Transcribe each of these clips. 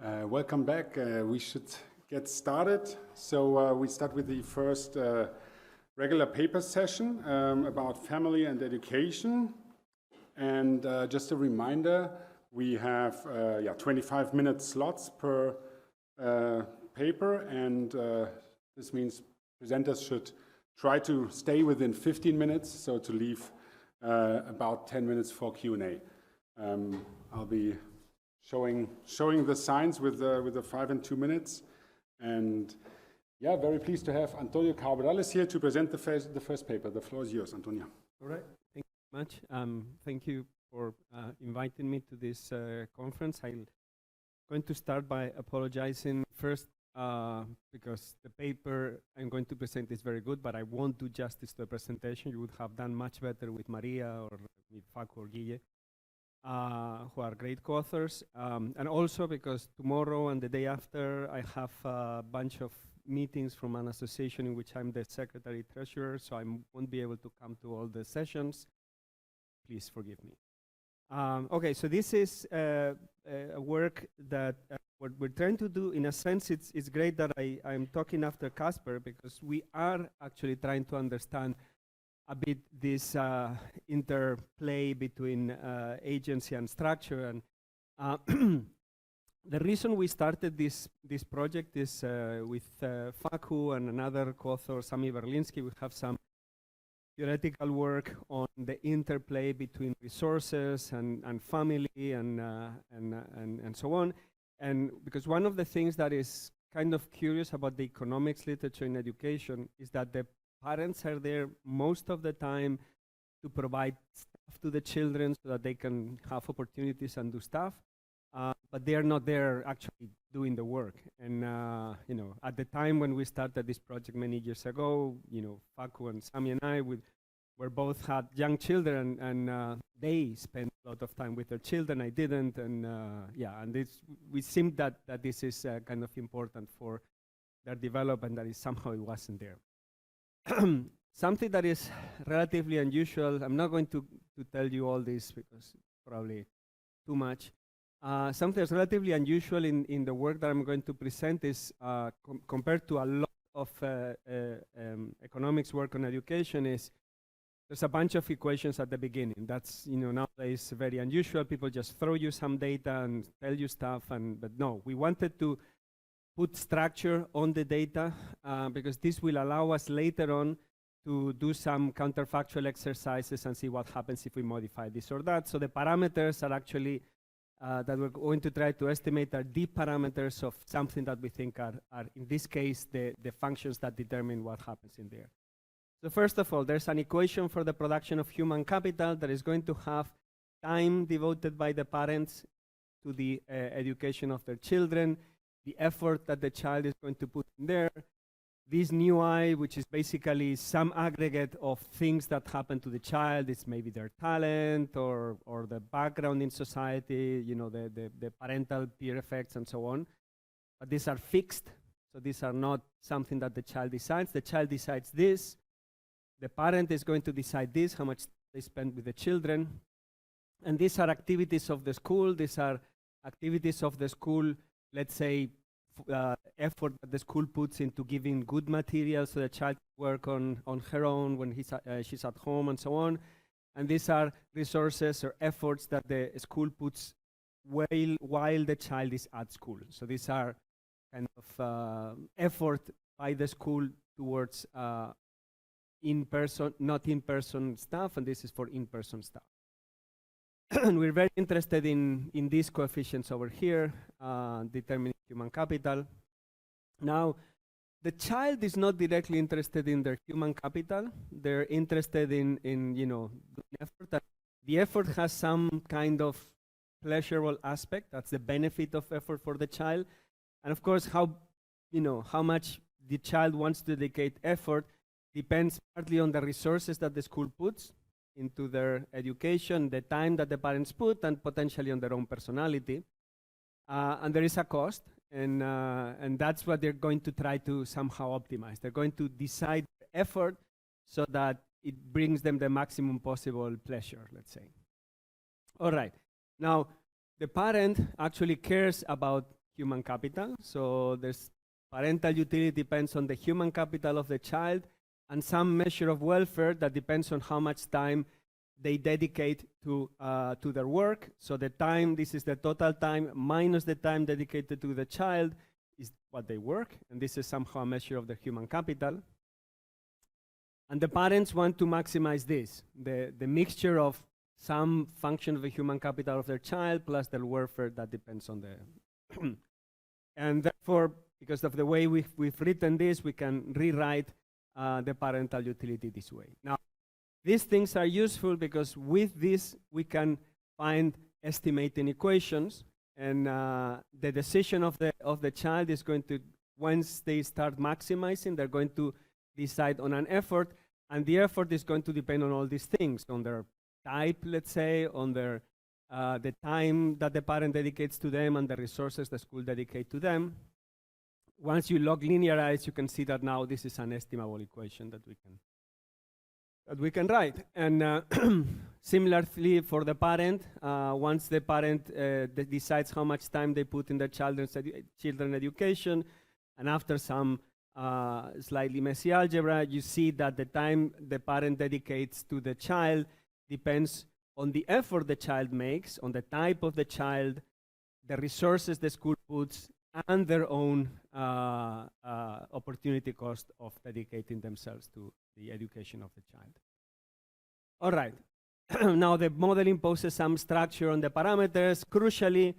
Welcome back. We should get started. So we start with the first regular paper session about family and education. And just a reminder, we have 25-minute slots per paper, and this means presenters should try to stay within 15 minutes, so to leave about 10 minutes for Q&A. I'll be showing the signs with the 5 and 2 minutes, and yeah, very pleased to have Antonio Cabrales here to present the first paper. The floor is yours, Antonio. All right, thank you very much. Thank you for inviting me to this conference. I'm going to start by apologizing first because the paper I'm going to present is very good, but I won't do justice to the presentation. You would have done much better with Maria or with Facundo or Guillermo, who are great co-authors, and also because tomorrow and the day after I have a bunch of meetings from an association in which I'm the secretary-treasurer, so I won't be able to come to all the sessions. Please forgive me. Okay, so this is a work that what we're trying to do. In a sense, it's great that I'm talking after Casper, because we are actually trying to understand a bit this interplay between agency and structure. And the reason we started this project is with Facu and another co-author, Sami Berlinski. We have some theoretical work on the interplay between resources and family and so on. And because one of the things that is kind of curious about the economics literature in education is that the parents are there most of the time to provide stuff to the children so that they can have opportunities and do stuff, but they are not there actually doing the work. And you know, at the time when we started this project many years ago, you know, Facu and Sami and I were both had young children, and they spent a lot of time with their children. I didn't, and yeah, and we seemed that this is kind of important for their development, that is somehow it wasn't there. Something that is relatively unusual, I'm not going to tell you all this because probably too much. Something that's relatively unusual in the work that I'm going to present is compared to a lot of economics work on education, is there's a bunch of equations at the beginning. That's, you know, nowadays very unusual. People just throw you some data and tell you stuff, but no, we wanted to put structure on the data because this will allow us later on to do some counterfactual exercises and see what happens if we modify this or that. So the parameters are actually that we're going to try to estimate are deep parameters of something that we think are in this case, the functions that determine what happens in there. So first of all, there's an equation for the production of human capital that is going to have time devoted by the parents to the education of their children, the effort that the child is going to put in there, this new I, which is basically some aggregate of things that happen to the child. It's maybe their talent or the background in society, you know, the parental peer effects and so on. But these are fixed, so these are not something that the child decides. The child decides this. The parent is going to decide this, how much they spend with the children. And these are activities of the school. These are activities of the school, let's say, effort that the school puts into giving good material so the child can work on her own when she's at home and so on. And these are resources or efforts that the school puts while the child is at school. So these are kind of effort by the school towards in-person, not in-person stuff, and this is for in-person stuff. And we're very interested in these coefficients over here, determining human capital. Now, the child is not directly interested in their human capital. They're interested in you know, effort. The effort has some kind of pleasurable aspect. That's the benefit of effort for the child. And of course, how much the child wants to dedicate effort depends partly on the resources that the school puts into their education, the time that the parents put, and potentially on their own personality. And there is a cost, and that's what they're going to try to somehow optimize. They're going to decide effort so that it brings them the maximum possible pleasure, let's say. All right. Now, the parent actually cares about human capital. So there's parental utility depends on the human capital of the child, and some measure of welfare that depends on how much time they dedicate to their work. So the time, this is the total time minus the time dedicated to the child is what they work, and this is somehow a measure of the human capital. And the parents want to maximize this, the mixture of some function of the human capital of their child plus the welfare that depends on the and therefore, because of the way we've written this, we can rewrite the parental utility this way. Now, these things are useful because with this we can find estimating equations, and the decision of the child is going to, once they start maximizing, they're going to decide on an effort, and the effort is going to depend on all these things, on their type, let's say, on their the time that the parent dedicates to them and the resources the school dedicate to them. Once you log linearize, you can see that now this is an estimable equation that we can write. And similarly for the parent, once the parent decides how much time they put in their children's education, and after some slightly messy algebra, you see that the time the parent dedicates to the child depends on the effort the child makes, on the type of the child, the resources the school puts, and their own opportunity cost of dedicating themselves to the education of the child. All right. Now the model imposes some structure on the parameters. Crucially,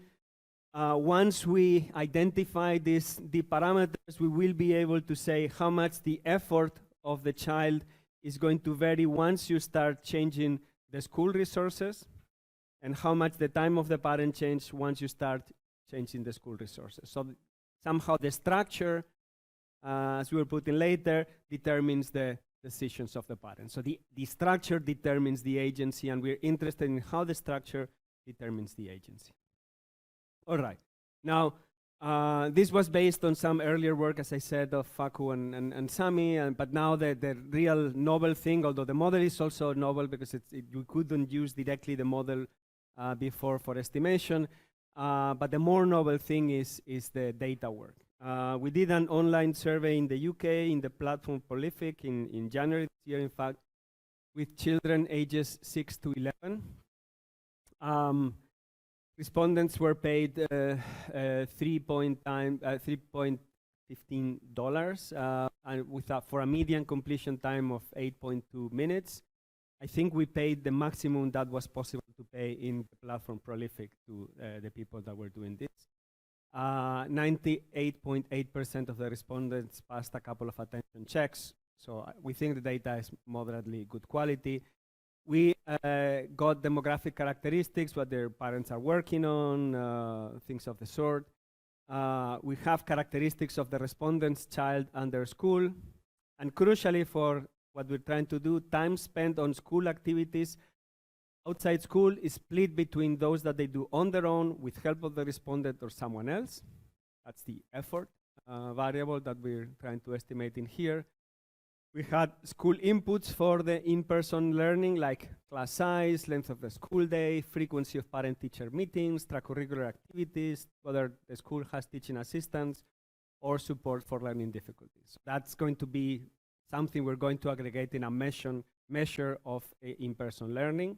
once we identify the parameters, we will be able to say how much the effort of the child is going to vary once you start changing the school resources, and how much the time of the parent changes once you start changing the school resources. So somehow the structure, as we will put in later, determines the decisions of the parent. So the structure determines the agency, and we're interested in how the structure determines the agency. All right. Now, this was based on some earlier work, as I said, of Facu and Sami, but now the real novel thing, although the model is also novel because you couldn't use directly the model before for estimation, but the more novel thing is the data work. We did an online survey in the UK, in the platform Prolific, in January this year, in fact, with children ages 6 to 11. Respondents were paid $3.15, and for a median completion time of 8.2 minutes. I think we paid the maximum that was possible to pay in the platform Prolific to the people that were doing this. 98.8% of the respondents passed a couple of attention checks, so we think the data is moderately good quality. We got demographic characteristics, what their parents are working on, things of the sort. We have characteristics of the respondent's child and their school. And crucially for what we're trying to do, time spent on school activities outside school is split between those that they do on their own with help of the respondent or someone else. That's the effort variable that we're trying to estimate in here. We had school inputs for the in-person learning, like class size, length of the school day, frequency of parent-teacher meetings, extracurricular activities, whether the school has teaching assistants, or support for learning difficulties. That's going to be something we're going to aggregate in a measure of in-person learning.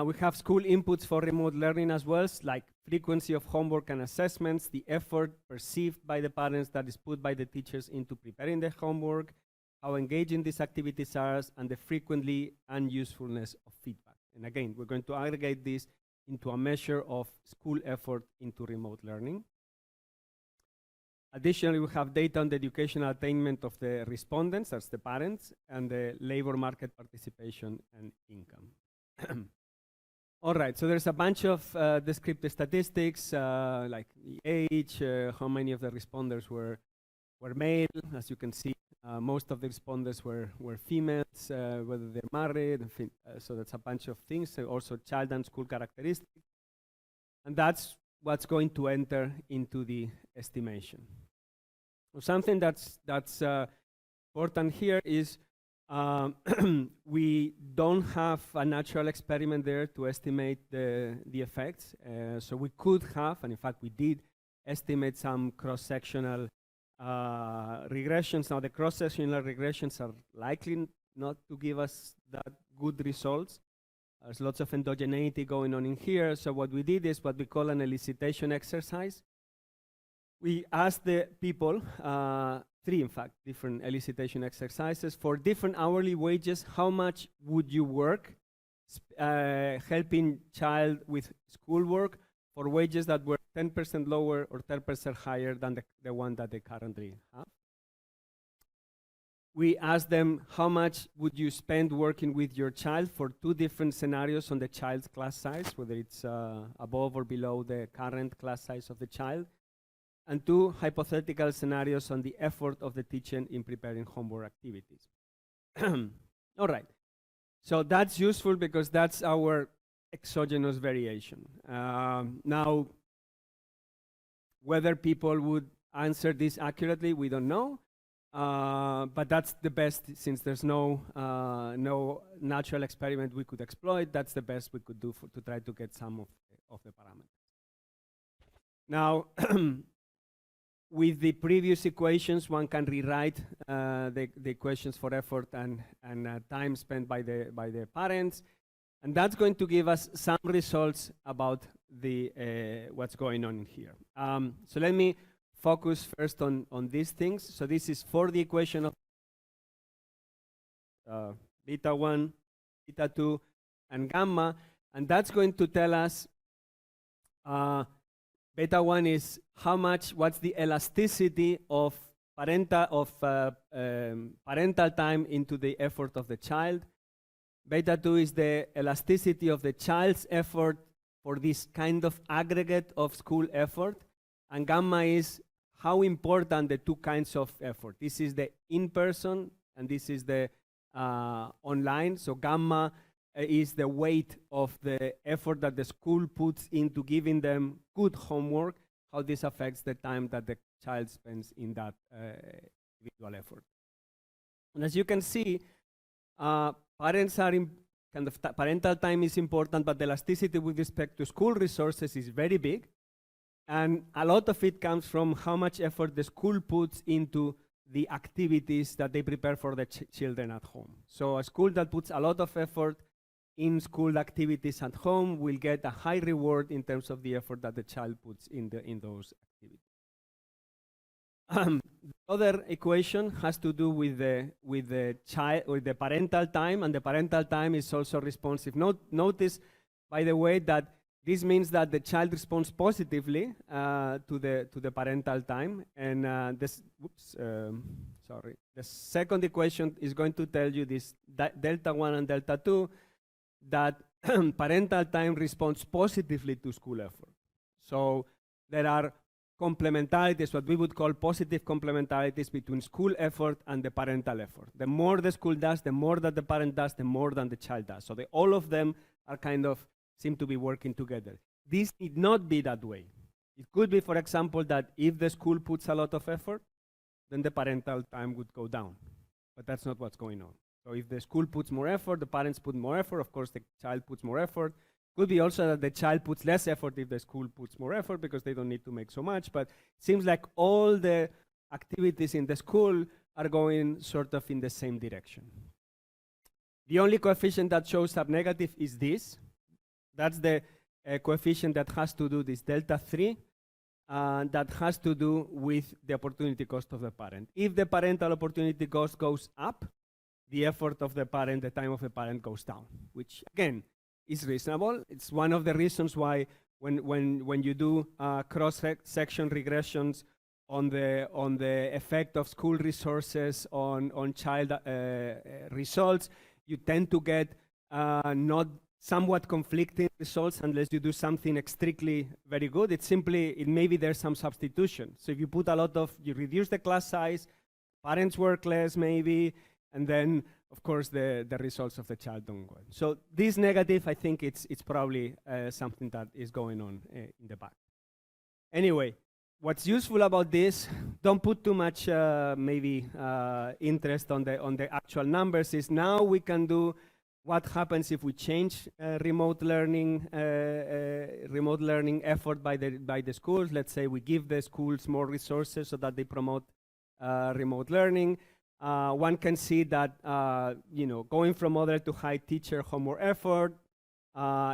We have school inputs for remote learning as well, like frequency of homework and assessments, the effort perceived by the parents that is put by the teachers into preparing the homework, how engaging these activities are, and the frequently and usefulness of feedback. And again, we're going to aggregate this into a measure of school effort into remote learning. Additionally, we have data on the educational attainment of the respondents, that's the parents, and the labor market participation and income. All right, so there's a bunch of descriptive statistics, like the age, how many of the responders were male. As you can see, most of the responders were females, whether they're married, so that's a bunch of things. Also child and school characteristics. And that's what's going to enter into the estimation. So something that's important here is We don't have a natural experiment there to estimate the effects. So we could have, and in fact we did, estimate some cross-sectional regressions. Now the cross-sectional regressions are likely not to give us that good results. There's lots of endogeneity going on in here. So what we did is what we call an elicitation exercise. We asked the people, three in fact, different elicitation exercises. For different hourly wages, how much would you work helping child with schoolwork for wages that were 10% lower or 10% higher than the one that they currently have? We asked them, how much would you spend working with your child for two different scenarios on the child's class size, whether it's above or below the current class size of the child, and two hypothetical scenarios on the effort of the teacher in preparing homework activities. All right, so that's useful because that's our exogenous variation. Now, whether people would answer this accurately, we don't know. But that's the best, since there's no natural experiment we could exploit. That's the best we could do to try to get some of the parameters. Now, with the previous equations, one can rewrite the equations for effort and time spent by the parents, and that's going to give us some results about the what's going on here. So let me focus first on these things. So this is for the equation of beta 1, beta 2, and gamma, and that's going to tell us beta 1 is what's the elasticity of parental time into the effort of the child. Beta 2 is the elasticity of the child's effort for this kind of aggregate of school effort, and gamma is how important the two kinds of effort. This is the in-person and this is the online. So gamma is the weight of the effort that the school puts into giving them good homework, how this affects the time that the child spends in that individual effort. And as you can see, parents are in parental time is important, but the elasticity with respect to school resources is very big. And a lot of it comes from how much effort the school puts into the activities that they prepare for the children at home. So a school that puts a lot of effort in school activities at home will get a high reward in terms of the effort that the child puts in those activities. The other equation has to do with the parental time, and the parental time is also responsive. Notice, by the way, that this means that the child responds positively to the parental time, and the second equation is going to tell you this delta 1 and delta 2, that parental time responds positively to school effort. So there are complementarities, what we would call positive complementarities between school effort and the parental effort. The more the school does, the more that the parent does, the more than the child does. So all of them are kind of seem to be working together. This need not be that way. It could be, for example, that if the school puts a lot of effort, then the parental time would go down. But that's not what's going on. So if the school puts more effort, the parents put more effort, of course the child puts more effort. Could be also that the child puts less effort if the school puts more effort because they don't need to make so much, but it seems like all the activities in the school are going sort of in the same direction. The only coefficient that shows up negative is this. That's the coefficient that has to do this delta 3, that has to do with the opportunity cost of the parent. If the parental opportunity cost goes up, the effort of the parent, the time of the parent goes down, which again is reasonable. It's one of the reasons why when you do cross-section regressions on the effect of school resources on child results, you tend to get not somewhat conflicting results unless you do something strictly very good. It's simply, maybe there's some substitution. So if you put you reduce the class size, parents work less maybe, and then of course the results of the child don't go. So this negative, I think it's probably something that is going on in the back. Anyway, what's useful about this, don't put too much interest on the actual numbers, is now we can do what happens if we change remote learning effort by the schools. Let's say we give the schools more resources so that they promote remote learning. One can see that going from moderate to high teacher homework effort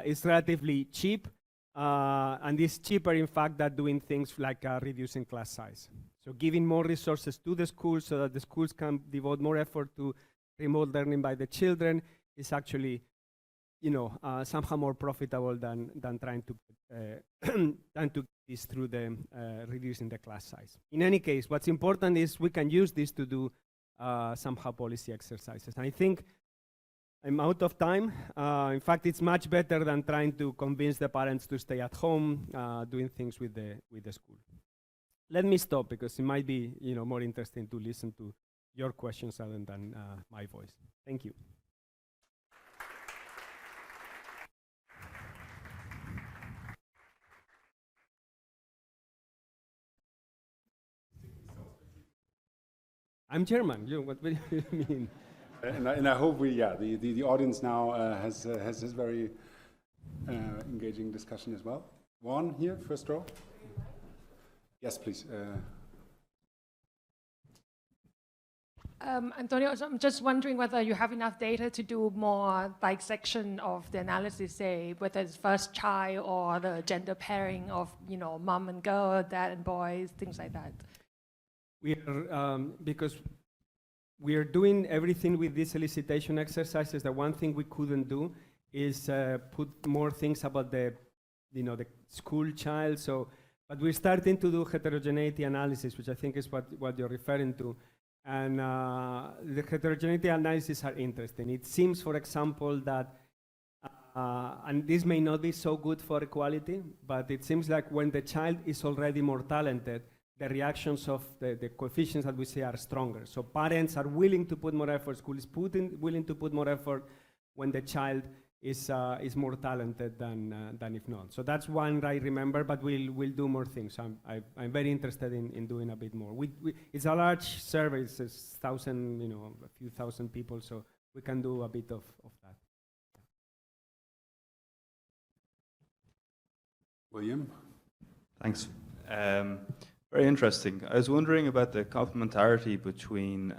is relatively cheap, and it's cheaper in fact than doing things like reducing class size. So giving more resources to the schools so that the schools can devote more effort to remote learning by the children is actually, somehow more profitable than trying to get this through the reducing the class size. In any case, what's important is we can use this to do somehow policy exercises. And I think I'm out of time. In fact, it's much better than trying to convince the parents to stay at home doing things with the school. Let me stop because it might be more interesting to listen to your questions rather than my voice. Thank you. I'm German. What do you mean? And I hope the audience now has this very engaging discussion as well. Juan here, first row. Yes, please. Antonio, so I'm just wondering whether you have enough data to do more dissection of the analysis, say whether it's first child or the gender pairing of mom and girl, dad and boys, things like that. We are, because we are doing everything with these elicitation exercises, the one thing we couldn't do is put more things about the school child. So, but we're starting to do heterogeneity analysis, which I think is what you're referring to. And the heterogeneity analyses are interesting. It seems, for example, that, and this may not be so good for equality, but it seems like when the child is already more talented, the reactions of the coefficients that we see are stronger. So parents are willing to put more effort, school is willing to put more effort when the child is more talented than if not. So that's one I remember, but we'll do more things. I'm very interested in doing a bit more. It's a large survey, it's a few thousand people, so we can do a bit of that. William? Thanks. Very interesting. I was wondering about the complementarity between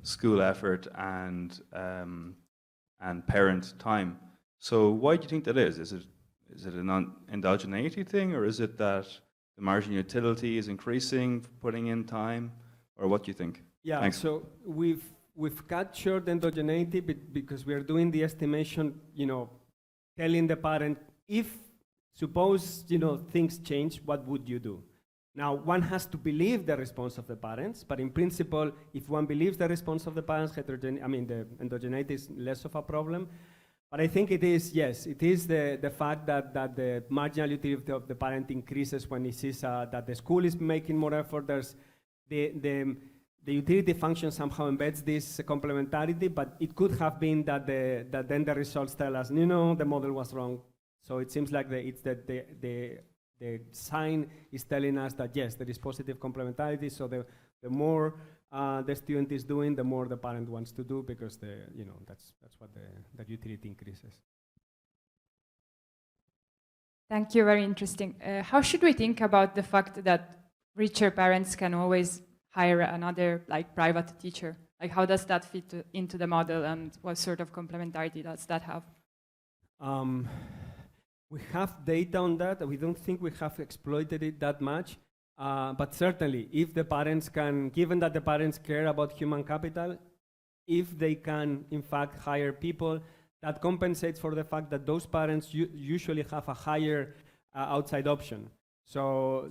school effort and parent time. So why do you think that is? Is it a non-endogeneity thing, or is it that the marginal utility is increasing, putting in time, or what do you think? Yeah. Thanks. So we've captured endogeneity because we are doing the estimation. Telling the parent, if suppose things change, what would you do? Now, one has to believe the response of the parents, but in principle, if one believes the response of the parents, the endogeneity is less of a problem. But I think it is, yes, it is the fact that the marginal utility of the parent increases when it sees that the school is making more effort. There's the utility function somehow embeds this complementarity, but it could have been that then the results tell us, the model was wrong. So it seems like the sign is telling us that yes, there is positive complementarity. So the more the student is doing, the more the parent wants to do, because that's what the utility increases. Thank you. Very interesting. How should we think about the fact that richer parents can always hire another private teacher? How does that fit into the model, and what sort of complementarity does that have? We have data on that. We don't think we have exploited it that much, but certainly if the parents can, given that the parents care about human capital, if they can in fact hire people, that compensates for the fact that those parents usually have a higher outside option. So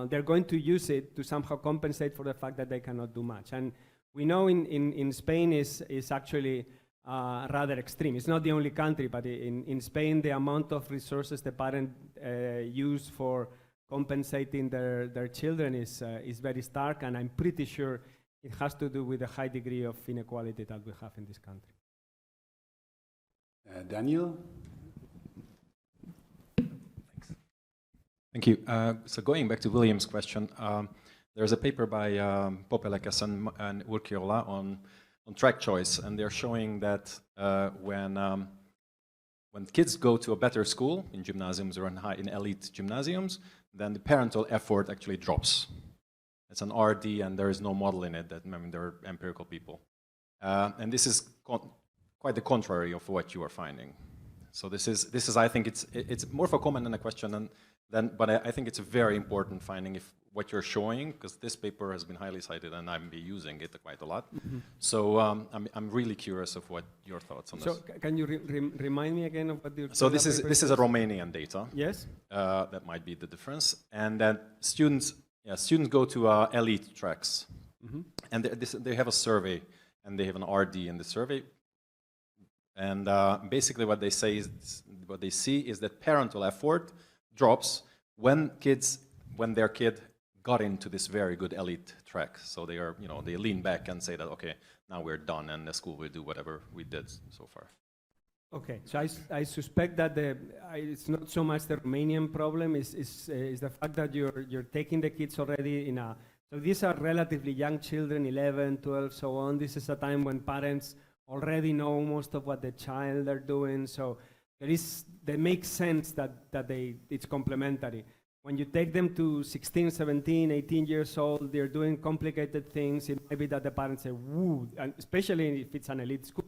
they're going to use it to somehow compensate for the fact that they cannot do much. And we know in Spain is actually rather extreme. It's not the only country, but in Spain, the amount of resources the parent use for compensating their children is very stark, and I'm pretty sure it has to do with the high degree of inequality that we have in this country. Daniel? Thank you. So going back to William's question, there's a paper by Popelekes and Urquiola on track choice, and they're showing that when kids go to a better school in gymnasiums or in elite gymnasiums, then the parental effort actually drops. It's an RD, and there is no model in it. There are empirical people, and this is quite the contrary of what you are finding. So this is I think it's more of a comment than a question, but I think it's a very important finding if what you're showing, because this paper has been highly cited and I've been using it quite a lot. Mm-hmm. So I'm really curious of what your thoughts on this. So can you remind me again of what the So this is a Romanian data. Yes. That might be the difference, and that students go to elite tracks, mm-hmm. and they have a survey, and they have an RD in the survey, and basically what they see is that parental effort drops when their kid got into this very good elite track. So they lean back and say that, okay, now we're done, and the school will do whatever we did so far. Okay, so I suspect that it's not so much the Romanian problem, is the fact that you're taking the kids already in a, so these are relatively young children, 11, 12, so on. This is a time when parents already know most of what the child are doing, so they make sense that it's complementary. When you take them to 16, 17, 18 years old, they're doing complicated things. It might be that the parents say, woo, and especially if it's an elite school,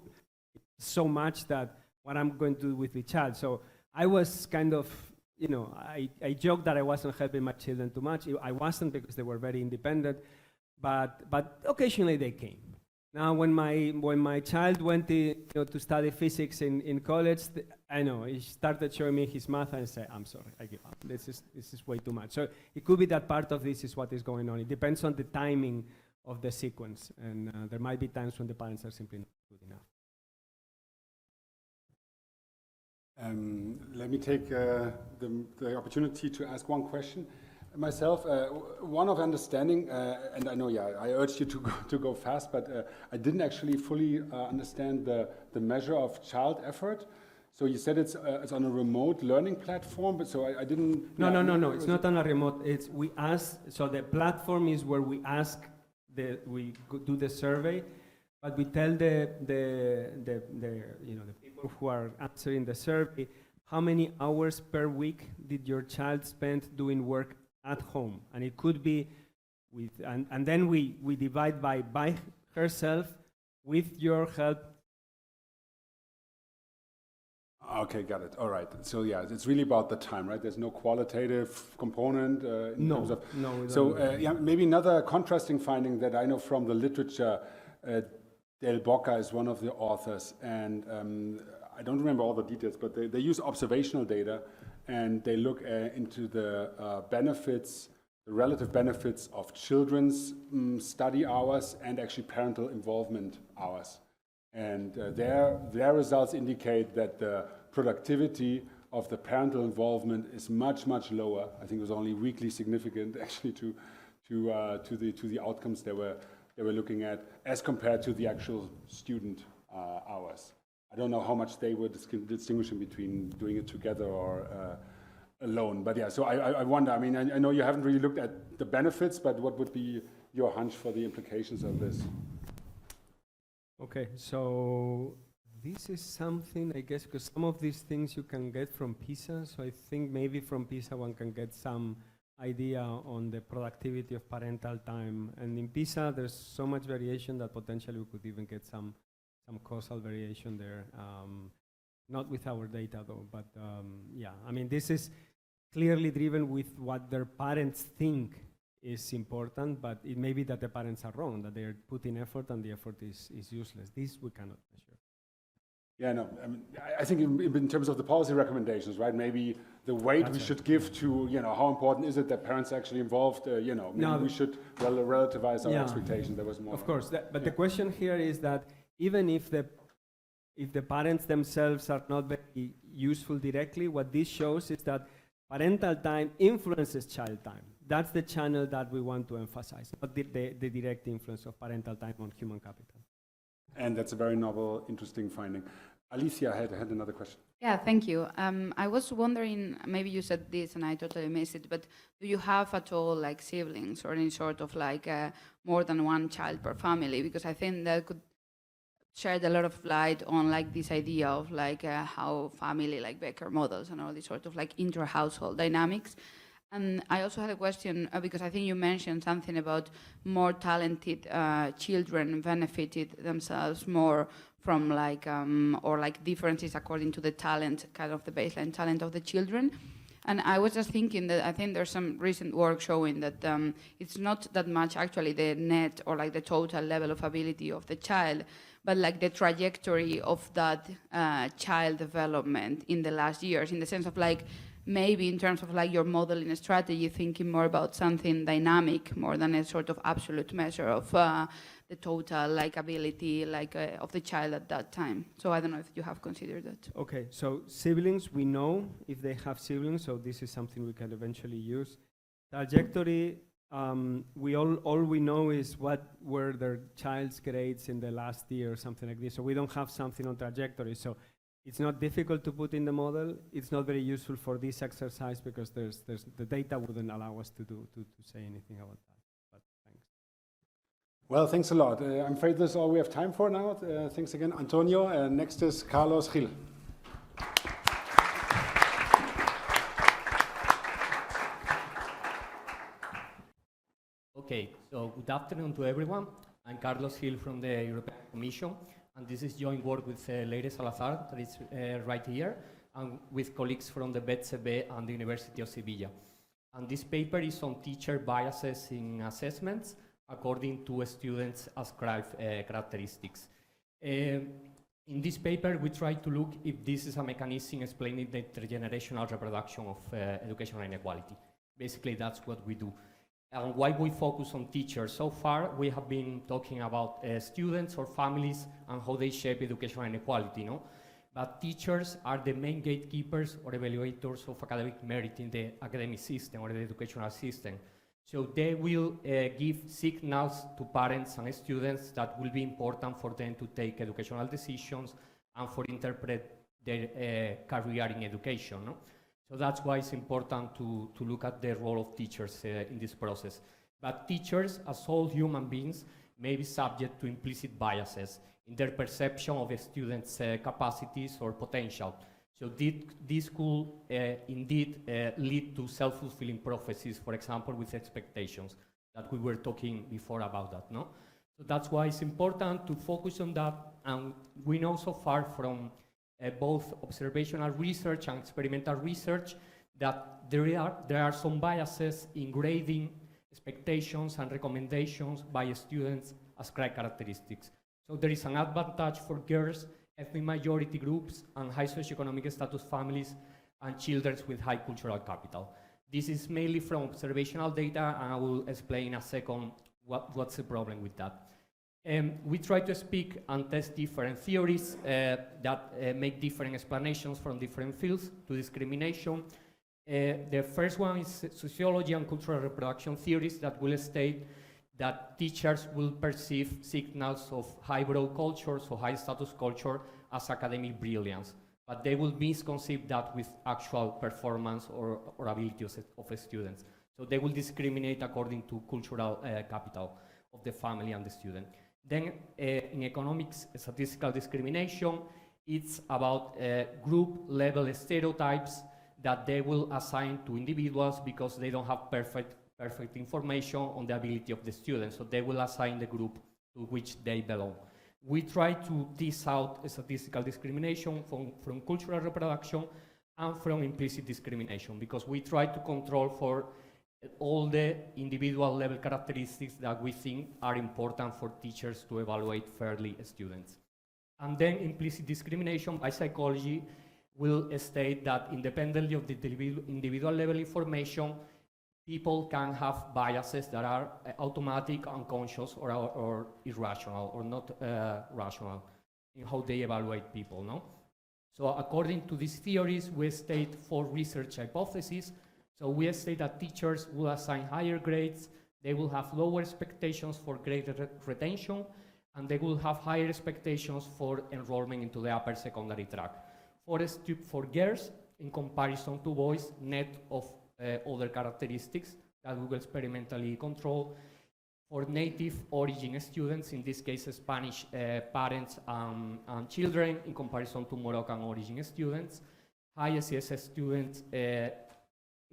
so much that what I'm going to do with the child. So I was kind of, I joked that I wasn't helping my children too much. I wasn't, because they were very independent, but occasionally they came. Now, when my child went to study physics in college, he started showing me his math, and I said, I'm sorry, I give up. This is way too much. So it could be that part of this is what is going on. It depends on the timing of the sequence, and there might be times when the parents are simply not good enough. Let me take the opportunity to ask one question. Myself, one of understanding, and I know, I urged you to go fast, but I didn't actually fully understand the measure of child effort. So you said it's on a remote learning platform, but so I didn't. No. It's not on a remote. So the platform is where we we do the survey, but we tell the people who are answering the survey how many hours per week did your child spend doing work at home, and it could be and then we divide by herself with your help. Okay, got it. All right. So it's really about the time, right? There's no qualitative component in terms of. No. So maybe another contrasting finding that I know from the literature. Del Bocca is one of the authors, and I don't remember all the details, but they use observational data, and they look into the benefits, the relative benefits of children's study hours and actually parental involvement hours. And their results indicate that the productivity of the parental involvement is much, much lower. I think it was only weakly significant actually to the outcomes they were looking at as compared to the actual student hours. I don't know how much they were distinguishing between doing it together or alone, but so I wonder, I mean, I know you haven't really looked at the benefits, but what would be your hunch for the implications of this? Okay, so this is something, I guess, because some of these things you can get from PISA, so I think maybe from PISA one can get some idea on the productivity of parental time. And in PISA, there's so much variation that potentially we could even get some causal variation there. Not with our data though, but I mean, this is clearly driven with what their parents think is important, but it may be that the parents are wrong, that they're putting effort and the effort is useless. This we cannot measure. Yeah, no, I mean, I think in terms of the policy recommendations, right, maybe the weight we should give to, how important is it that parents are actually involved, maybe we should relativize our expectations. There was more. Of course, but the question here is that even if the parents themselves are not very useful directly, what this shows is that parental time influences child time. That's the channel that we want to emphasize, not the direct influence of parental time on human capital. And that's a very novel, interesting finding. Alicia had another question. Yeah, thank you. I was wondering, maybe you said this and I totally missed it, but do you have at all like siblings or any sort of like more than one child per family? Because I think that could shed a lot of light on like this idea of like how family like Becker models and all these sort of like inter-household dynamics. And I also had a question because I think you mentioned something about more talented children benefited themselves more from like, or like differences according to the talent, kind of the baseline talent of the children. And I was just thinking that I think there's some recent work showing that it's not that much actually the net or like the total level of ability of the child, but like the trajectory of that child development in the last years, in the sense of like, maybe in terms of like your modeling strategy, thinking more about something dynamic more than a sort of absolute measure of the total like ability like of the child at that time. So I don't know if you have considered that. Okay, so siblings, we know if they have siblings, so this is something we can eventually use. Trajectory, all we know is what were their child's grades in the last year or something like this. So we don't have something on trajectory. So it's not difficult to put in the model. It's not very useful for this exercise because there's the data wouldn't allow us to say anything about that. But thanks. Well, thanks a lot. I'm afraid this is all we have time for now. Thanks again, Antonio. Next is Carlos Gil. Okay, so good afternoon to everyone. I'm Carlos Gil from the European Commission, and this is joint work with Leire Salazar, that is right here, and with colleagues from the BCB and the University of Sevilla. And this paper is on teacher biases in assessments according to students' ascribed characteristics. In this paper, we try to look if this is a mechanism explaining the intergenerational reproduction of educational inequality. Basically, that's what we do. And why we focus on teachers. So far, we have been talking about students or families and how they shape educational inequality, no? But teachers are the main gatekeepers or evaluators of academic merit in the academic system or the educational system. So they will give signals to parents and students that will be important for them to take educational decisions and for interpret their career in education, no? So that's why it's important to look at the role of teachers in this process. But teachers, as all human beings, may be subject to implicit biases in their perception of a student's capacities or potential. So this could indeed lead to self-fulfilling prophecies, for example, with expectations that we were talking before about that, no? So that's why it's important to focus on that. And we know so far from both observational research and experimental research that there are some biases in grading expectations and recommendations by students ascribed characteristics. So there is an advantage for girls, ethnic majority groups, and high socioeconomic status families and children with high cultural capital. This is mainly from observational data, and I will explain in a second what's the problem with that. We try to speak and test different theories that make different explanations from different fields to discrimination. The first one is sociology and cultural reproduction theories that will state that teachers will perceive signals of highbrow cultures or high status culture as academic brilliance, but they will misconceive that with actual performance or ability of students. So they will discriminate according to cultural capital of the family and the student. Then in economics, statistical discrimination, it's about group level stereotypes that they will assign to individuals because they don't have perfect information on the ability of the students. So they will assign the group to which they belong. We try to tease out statistical discrimination from cultural reproduction and from implicit discrimination, because we try to control for all the individual level characteristics that we think are important for teachers to evaluate fairly students. And then implicit discrimination by psychology will state that independently of the individual level information, people can have biases that are automatic, unconscious, or irrational, or not rational in how they evaluate people, no? So according to these theories, we state 4 research hypotheses. So we state that teachers will assign higher grades, they will have lower expectations for grade retention, and they will have higher expectations for enrollment into the upper secondary track. For girls, in comparison to boys, net of other characteristics that we will experimentally control. For native origin students, in this case Spanish parents and children, in comparison to Moroccan origin students. High SCSS students in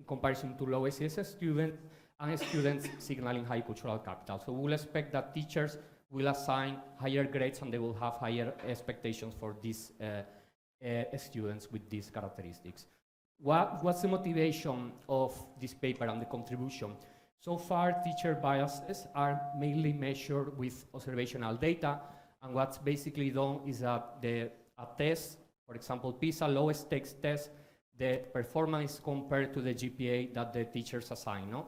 comparison to low SCSS students, and students signaling high cultural capital. So we will expect that teachers will assign higher grades and they will have higher expectations for these students with these characteristics. What's the motivation of this paper and the contribution? So far, teacher biases are mainly measured with observational data, and what's basically done is that a test, for example, PISA low stakes test, the performance compared to the GPA that the teachers assign. No?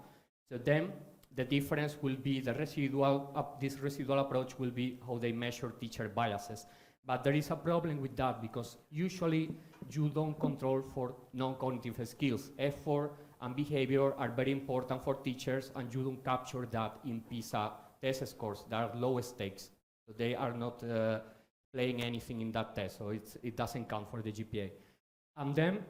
So then the difference will be the residual, this residual approach will be how they measure teacher biases. But there is a problem with that because usually you don't control for non-cognitive skills. Effort and behavior are very important for teachers, and you don't capture that in PISA test scores that are low stakes. So they are not playing anything in that test, so it doesn't count for the GPA. And then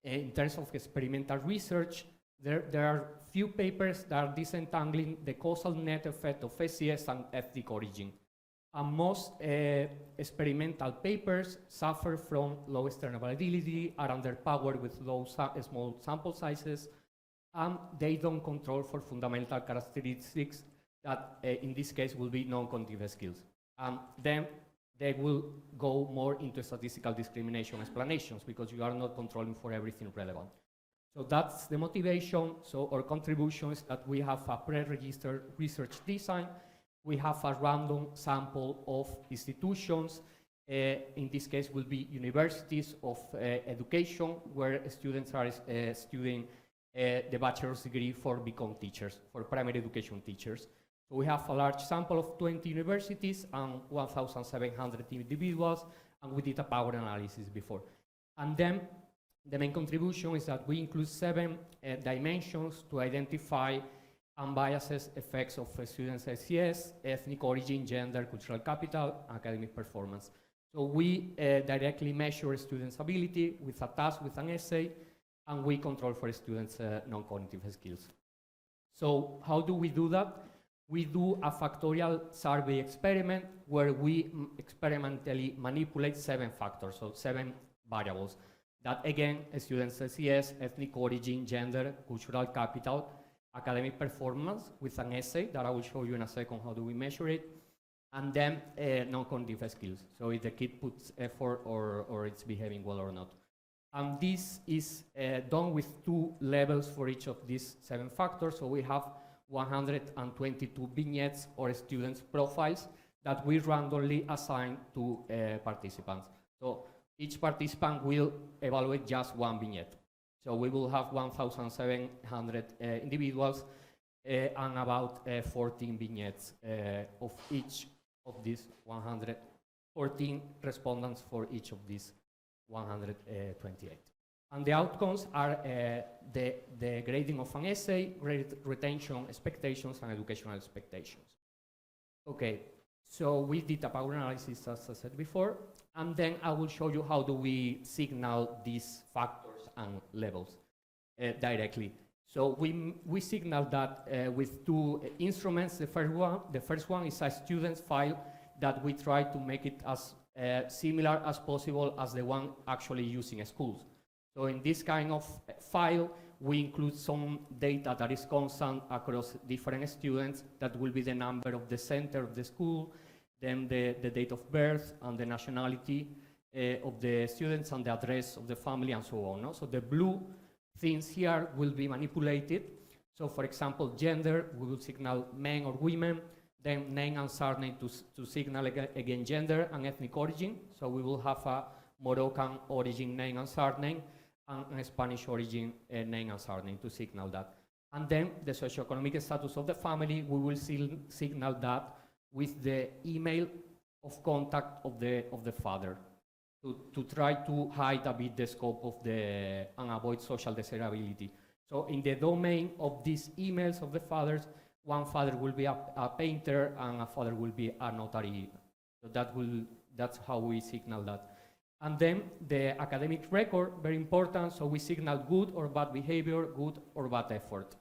in terms of experimental research, there are few papers that are disentangling the causal net effect of SCS and ethnic origin. And most experimental papers suffer from low external validity, are underpowered with small sample sizes, and they don't control for fundamental characteristics that in this case will be non-cognitive skills. Then they will go more into statistical discrimination explanations because you are not controlling for everything relevant. So that's the motivation. So our contribution is that we have a pre-registered research design. We have a random sample of institutions. In this case will be universities of education where students are studying the bachelor's degree for become teachers, for primary education teachers. So we have a large sample of 20 universities and 1,700 individuals, and we did a power analysis before. And then the main contribution is that we include 7 dimensions to identify unbiased effects of students' SCS, ethnic origin, gender, cultural capital, academic performance. So we directly measure students' ability with a task, with an essay, and we control for students' non-cognitive skills. So how do we do that? We do a factorial survey experiment where we experimentally manipulate 7 factors, so 7 variables. That again, students' SCS, ethnic origin, gender, cultural capital, academic performance with an essay that I will show you in a second how do we measure it, and then non-cognitive skills. So if the kid puts effort or it's behaving well or not. And this is done with 2 levels for each of these 7 factors. So we have 122 vignettes or students' profiles that we randomly assign to participants. So each participant will evaluate just 1 vignette. So we will have 1,700 individuals and about 14 vignettes of each of these 114 respondents for each of these 128. And the outcomes are the grading of an essay, grade retention expectations, and educational expectations. Okay, so we did a power analysis, as I said before, and then I will show you how do we signal these factors and levels directly. So we signal that with 2 instruments. The first one is a student's file that we try to make it as similar as possible as the one actually using schools. So in this kind of file, we include some data that is constant across different students. That will be the number of the center of the school, then the date of birth and the nationality of the students and the address of the family and so on. No? So the blue things here will be manipulated. So for example, gender, we will signal men or women, then name and surname to signal again gender and ethnic origin. So we will have a Moroccan origin name and surname, and a Spanish origin name and surname to signal that. And then the socioeconomic status of the family, we will signal that with the email of contact of the father to try to hide a bit the scope of and avoid social desirability. So in the domain of these emails of the fathers, one father will be a painter and a father will be a notary. So that's how we signal that. And then the academic record, very important, so we signal good or bad behavior, good or bad effort.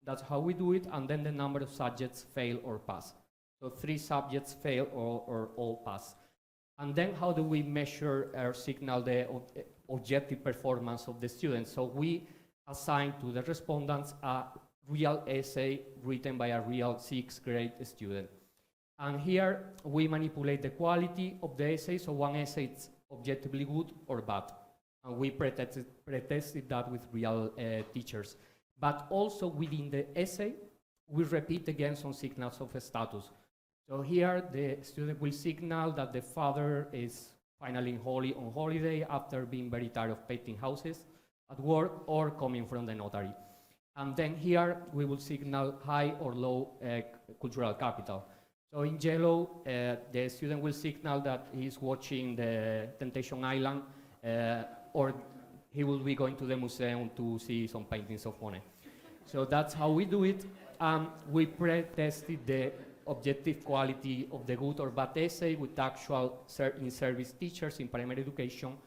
That's how we do it, and then the number of subjects fail or pass. So 3 subjects fail or all pass. And then how do we measure or signal the objective performance of the students? So we assign to the respondents a real essay written by a real 6th grade student. And here we manipulate the quality of the essay, so one essay is objectively good or bad. And we pretested that with real teachers. But also within the essay, we repeat again some signals of status. So here the student will signal that the father is finally on holiday after being very tired of painting houses at work or coming from the notary. And then here we will signal high or low cultural capital. So in yellow, the student will signal that he's watching the Temptation Island or he will be going to the museum to see some paintings of Monet. So that's how we do it. We pre-tested the objective quality of the good or bad essay with actual in-service teachers in primary education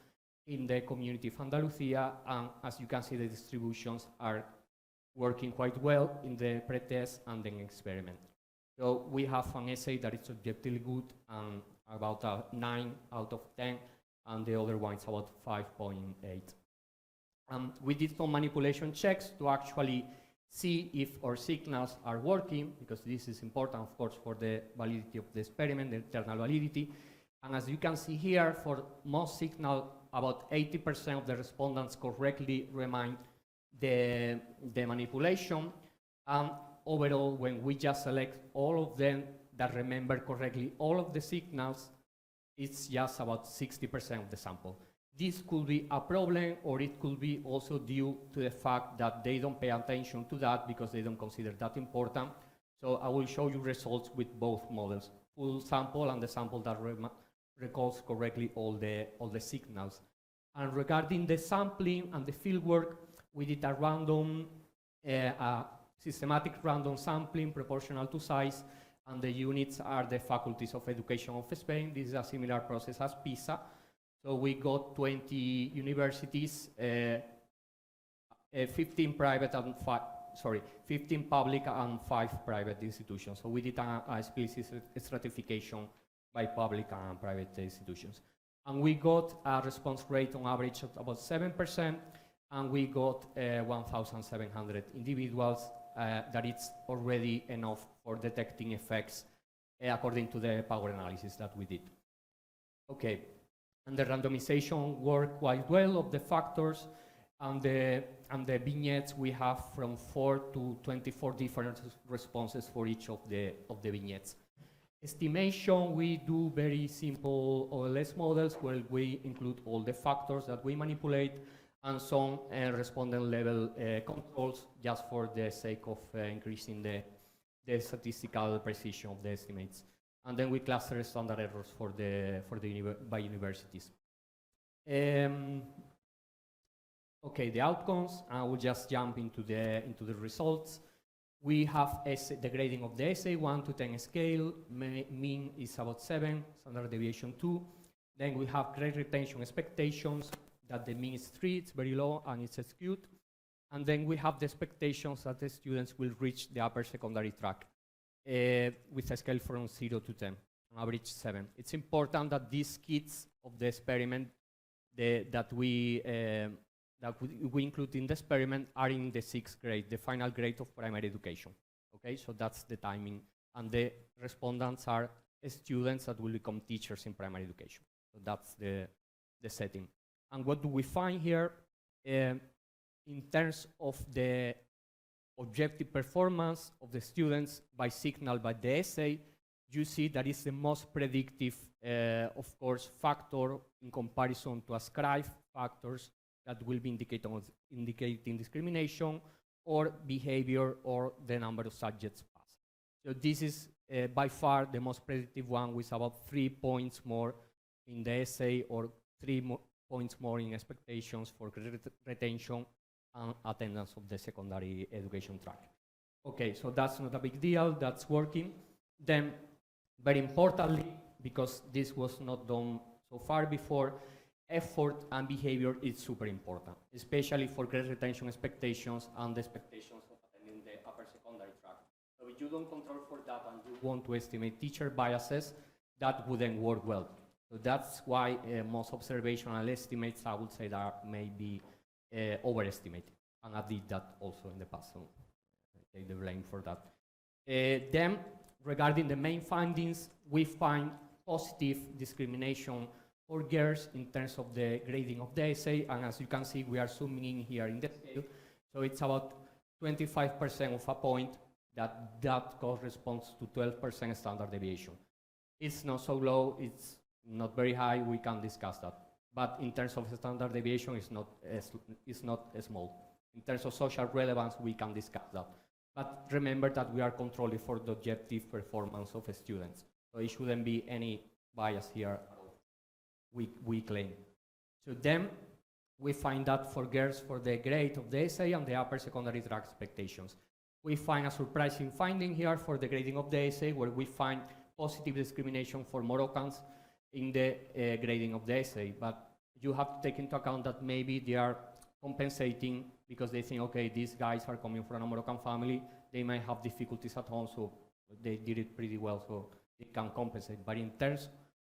in the community of Andalusia, and as you can see, the distributions are working quite well in the pre-test and then experiment. So we have an essay that is objectively good and about a 9 out of 10, and the other one is about 5.8. We did some manipulation checks to actually see if our signals are working, because this is important, of course, for the validity of the experiment, the internal validity. And as you can see here, for most signal, about 80% of the respondents correctly remind the manipulation. And overall, when we just select all of them that remember correctly all of the signals, it's just about 60% of the sample. This could be a problem, or it could be also due to the fact that they don't pay attention to that because they don't consider that important. So I will show you results with both models, full sample and the sample that recalls correctly all the signals. And regarding the sampling and the fieldwork, we did a random, systematic random sampling proportional to size, and the units are the faculties of education of Spain. This is a similar process as PISA. So we got 20 universities, 15 private and 15 public and 5 private institutions. So we did a explicit stratification by public and private institutions. And we got a response rate on average of about 7%, and we got 1,700 individuals. That it's already enough for detecting effects according to the power analysis that we did. Okay. And the randomization worked quite well of the factors, and the vignettes we have from 4 to 24 different responses for each of the vignettes. Estimation, we do very simple OLS models where we include all the factors that we manipulate and some respondent level controls just for the sake of increasing the statistical precision of the estimates. And then we cluster standard errors by universities. Okay, the outcomes. I will just jump into the results. We have the grading of the essay, 1 to 10 scale. Mean is about 7, standard deviation 2. Then we have grade retention expectations, that the mean is 3, it's very low and it's skewed. And then we have the expectations that the students will reach the upper secondary track with a scale from 0 to 10, on average 7. It's important that these kits of the experiment that we include in the experiment are in the 6th grade, the final grade of primary education. Okay, so that's the timing. And the respondents are students that will become teachers in primary education. So that's the setting. And what do we find here? In terms of the objective performance of the students by signal by the essay, you see that is the most predictive, of course, factor in comparison to ascribed factors that will be indicating discrimination or behavior or the number of subjects passed. So this is by far the most predictive one, with about 3 points more in the essay or 3 points more in expectations for retention and attendance of the secondary education track. Okay, so that's not a big deal, that's working. Then, very importantly, because this was not done so far before, effort and behavior is super important, especially for grade retention expectations and the expectations of attending the upper secondary track. So if you don't control for that and you want to estimate teacher biases, that wouldn't work well. So that's why most observational estimates, I would say, that may be overestimated. And I did that also in the past, so I take the blame for that. Then, regarding the main findings, we find positive discrimination for girls in terms of the grading of the essay, and as you can see, we are zooming in here in the scale, so it's about 25% of a point that corresponds to 12% standard deviation. It's not so low, it's not very high, we can discuss that. But in terms of standard deviation, it's not small. In terms of social relevance, we can discuss that. But remember that we are controlling for the objective performance of students. So it shouldn't be any bias here at all, we claim. So then we find that for girls, for the grade of the essay and the upper secondary track expectations. We find a surprising finding here for the grading of the essay, where we find positive discrimination for Moroccans in the grading of the essay. But you have to take into account that maybe they are compensating because they think, okay, these guys are coming from a Moroccan family, they might have difficulties at home, so they did it pretty well, so they can compensate. But in terms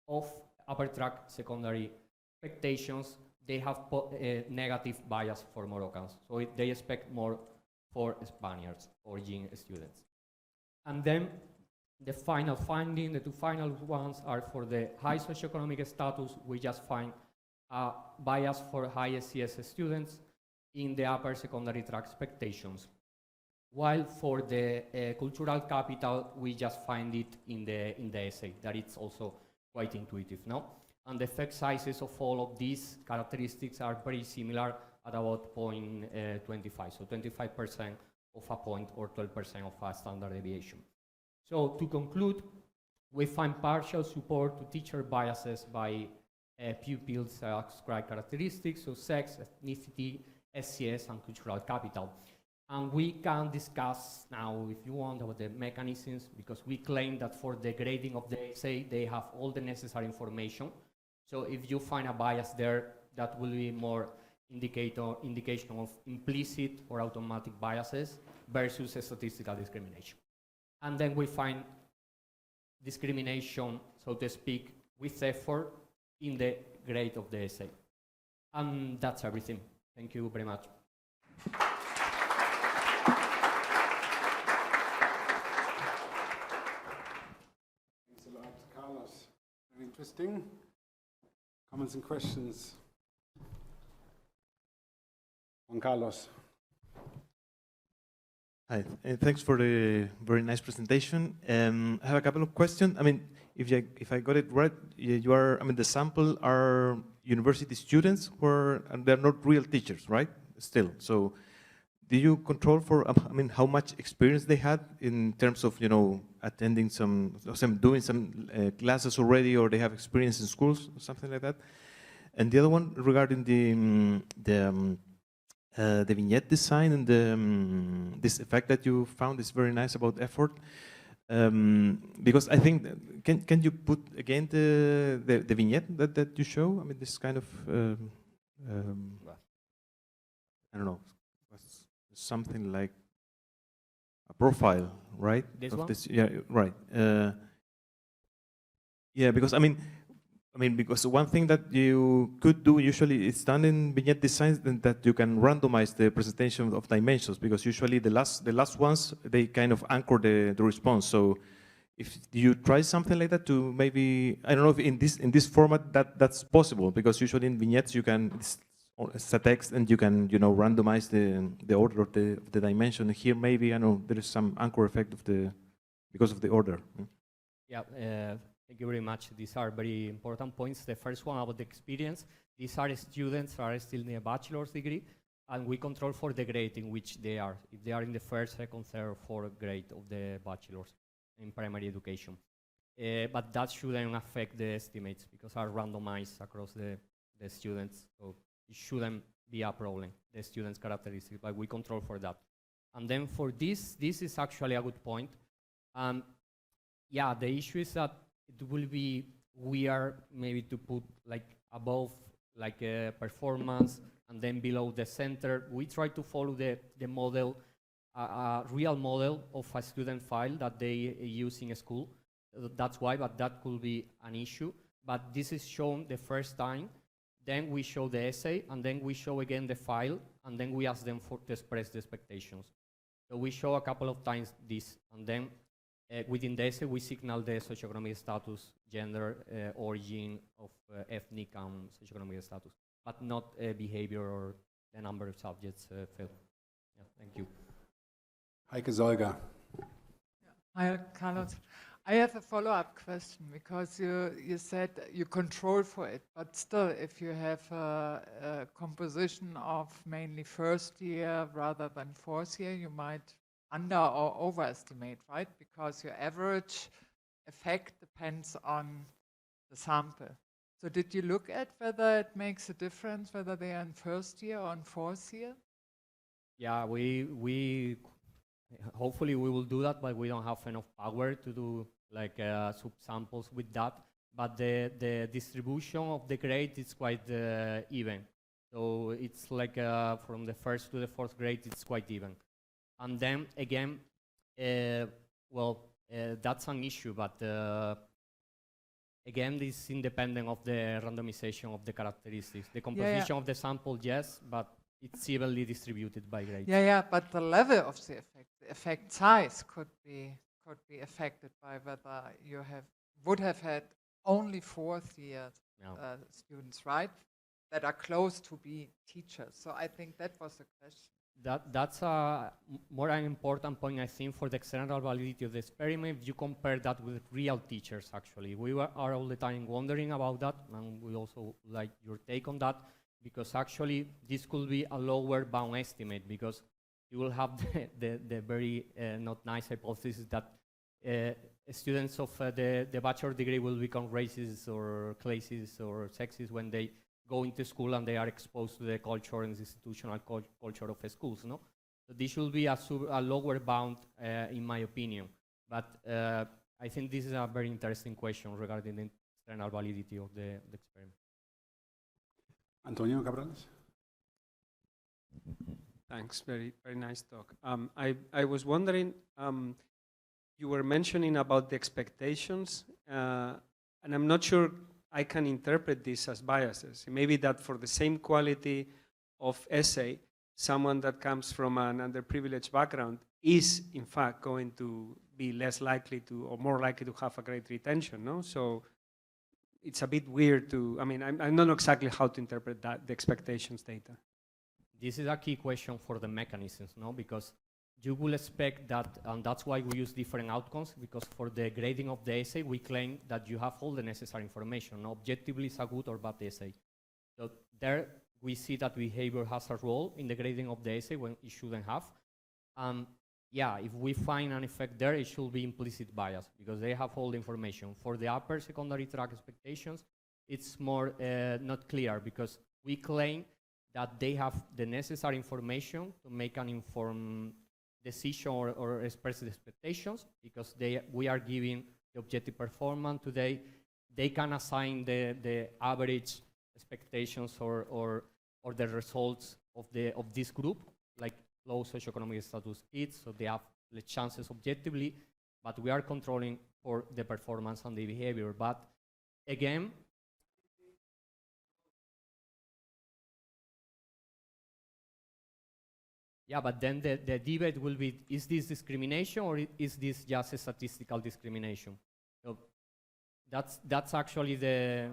of upper track secondary expectations, they have negative bias for Moroccans, so they expect more for Spaniards, origin students. And then the final finding, the two final ones are for the high socioeconomic status. We just find a bias for high SCS students in the upper secondary track expectations. While for the cultural capital, we just find it in the essay, that it's also quite intuitive, no? And the effect sizes of all of these characteristics are very similar at about 0.25, so 25% of a point or 12% of a standard deviation. So to conclude, we find partial support to teacher biases by pupils' ascribed characteristics, so sex, ethnicity, SCS, and cultural capital. And we can discuss now, if you want, about the mechanisms, because we claim that for the grading of the essay, they have all the necessary information. So if you find a bias there, that will be more indication of implicit or automatic biases versus a statistical discrimination. And then we find discrimination, so to speak, with effort in the grade of the essay. And that's everything. Thank you very much. Thanks a lot, Carlos. Very interesting. Comments and questions? Juan Carlos. Hi, thanks for the very nice presentation. I have a couple of questions. I mean, if I got it right, you are, I mean, the sample are university students and they're not real teachers, right? Still, so do you control for, I mean, how much experience they had in terms of, attending doing some classes already, or they have experience in schools, or something like that? And the other one regarding the vignette design and this effect that you found is very nice about effort, because I think can you put again the vignette that you show? I mean, this kind of I don't know, something like a profile, right? This of one? Yeah, right. Yeah, because I mean, because one thing that you could do usually is done in vignette designs, that you can randomize the presentation of dimensions, because usually the last ones, they kind of anchor the response. So if you try something like that to maybe, I don't know if in this format that's possible, because usually in vignettes you can, it's a text and you can randomize the order of the dimension. Here maybe, I know there is some anchor effect because of the order. Yeah. Thank you very much. These are very important points. The first one about the experience. These are students who are still in a bachelor's degree, and we control for the grade in which they are. If they are in the first, second, third, or fourth grade of the bachelor's in primary education. But that shouldn't affect the estimates because are randomized across the students. So it shouldn't be a problem, the students' characteristics, but we control for that. And then for this is actually a good point. Yeah, the issue is that it will be weird maybe to put like above like a performance and then below the center. We try to follow the model, a real model of a student file that they use in school. That's why, but that could be an issue. But this is shown the first time. Then we show the essay, and then we show again the file, and then we ask them to express the expectations. So we show a couple of times this, and then within the essay we signal the socioeconomic status, gender, origin of ethnic and socioeconomic status, but not behavior or the number of subjects filled. Yeah, thank you. Heike Solger. Hi, Carlos. I have a follow-up question because you said you control for it, but still, if you have a composition of mainly first year rather than fourth year, you might under or overestimate, right? Because your average effect depends on the sample. So did you look at whether it makes a difference whether they are in first year or in fourth year? Yeah, we hopefully we will do that, but we don't have enough power to do like subsamples with that. But the distribution of the grade is quite even. So it's like from the first to the fourth grade, it's quite even. And then again, that's an issue, but again, this is independent of the randomization of the characteristics. The composition of the sample, yes, but it's evenly distributed by grades. Yeah, but the level of the effect size could be affected by whether you would have had only fourth year students, right? That are close to be teachers. So I think that was the question. That's more an important point, I think, for the external validity of the experiment. If you compare that with real teachers, actually, we are all the time wondering about that, and we also like your take on that, because actually this could be a lower bound estimate, because you will have the very not nice hypothesis that students of the bachelor degree will become racist or classist or sexist when they go into school and they are exposed to the culture and the institutional culture of schools, no? So this should be a lower bound, in my opinion. But I think this is a very interesting question regarding the external validity of the experiment. Antonio Cabrales. Thanks, very nice talk. I was wondering, you were mentioning about the expectations, and I'm not sure I can interpret this as biases. Maybe that for the same quality of essay, someone that comes from an underprivileged background is in fact going to be less likely to, or more likely to have a great retention, no? So it's a bit weird to, I mean, I don't know exactly how to interpret that, the expectations data. This is a key question for the mechanisms, no? Because you will expect that, and that's why we use different outcomes, because for the grading of the essay, we claim that you have all the necessary information. No? Objectively, it's a good or bad essay. So there we see that behavior has a role in the grading of the essay when it shouldn't have. Yeah, if we find an effect there, it should be implicit bias, because they have all the information. For the upper secondary track expectations, it's more not clear, because we claim that they have the necessary information to make an informed decision or express the expectations, because we are giving the objective performance today. They can assign the average expectations or the results of this group, like low socioeconomic status kids, so they have the chances objectively, but we are controlling for the performance and the behavior. But again, yeah, but then the debate will be, is this discrimination or is this just a statistical discrimination? So that's actually the...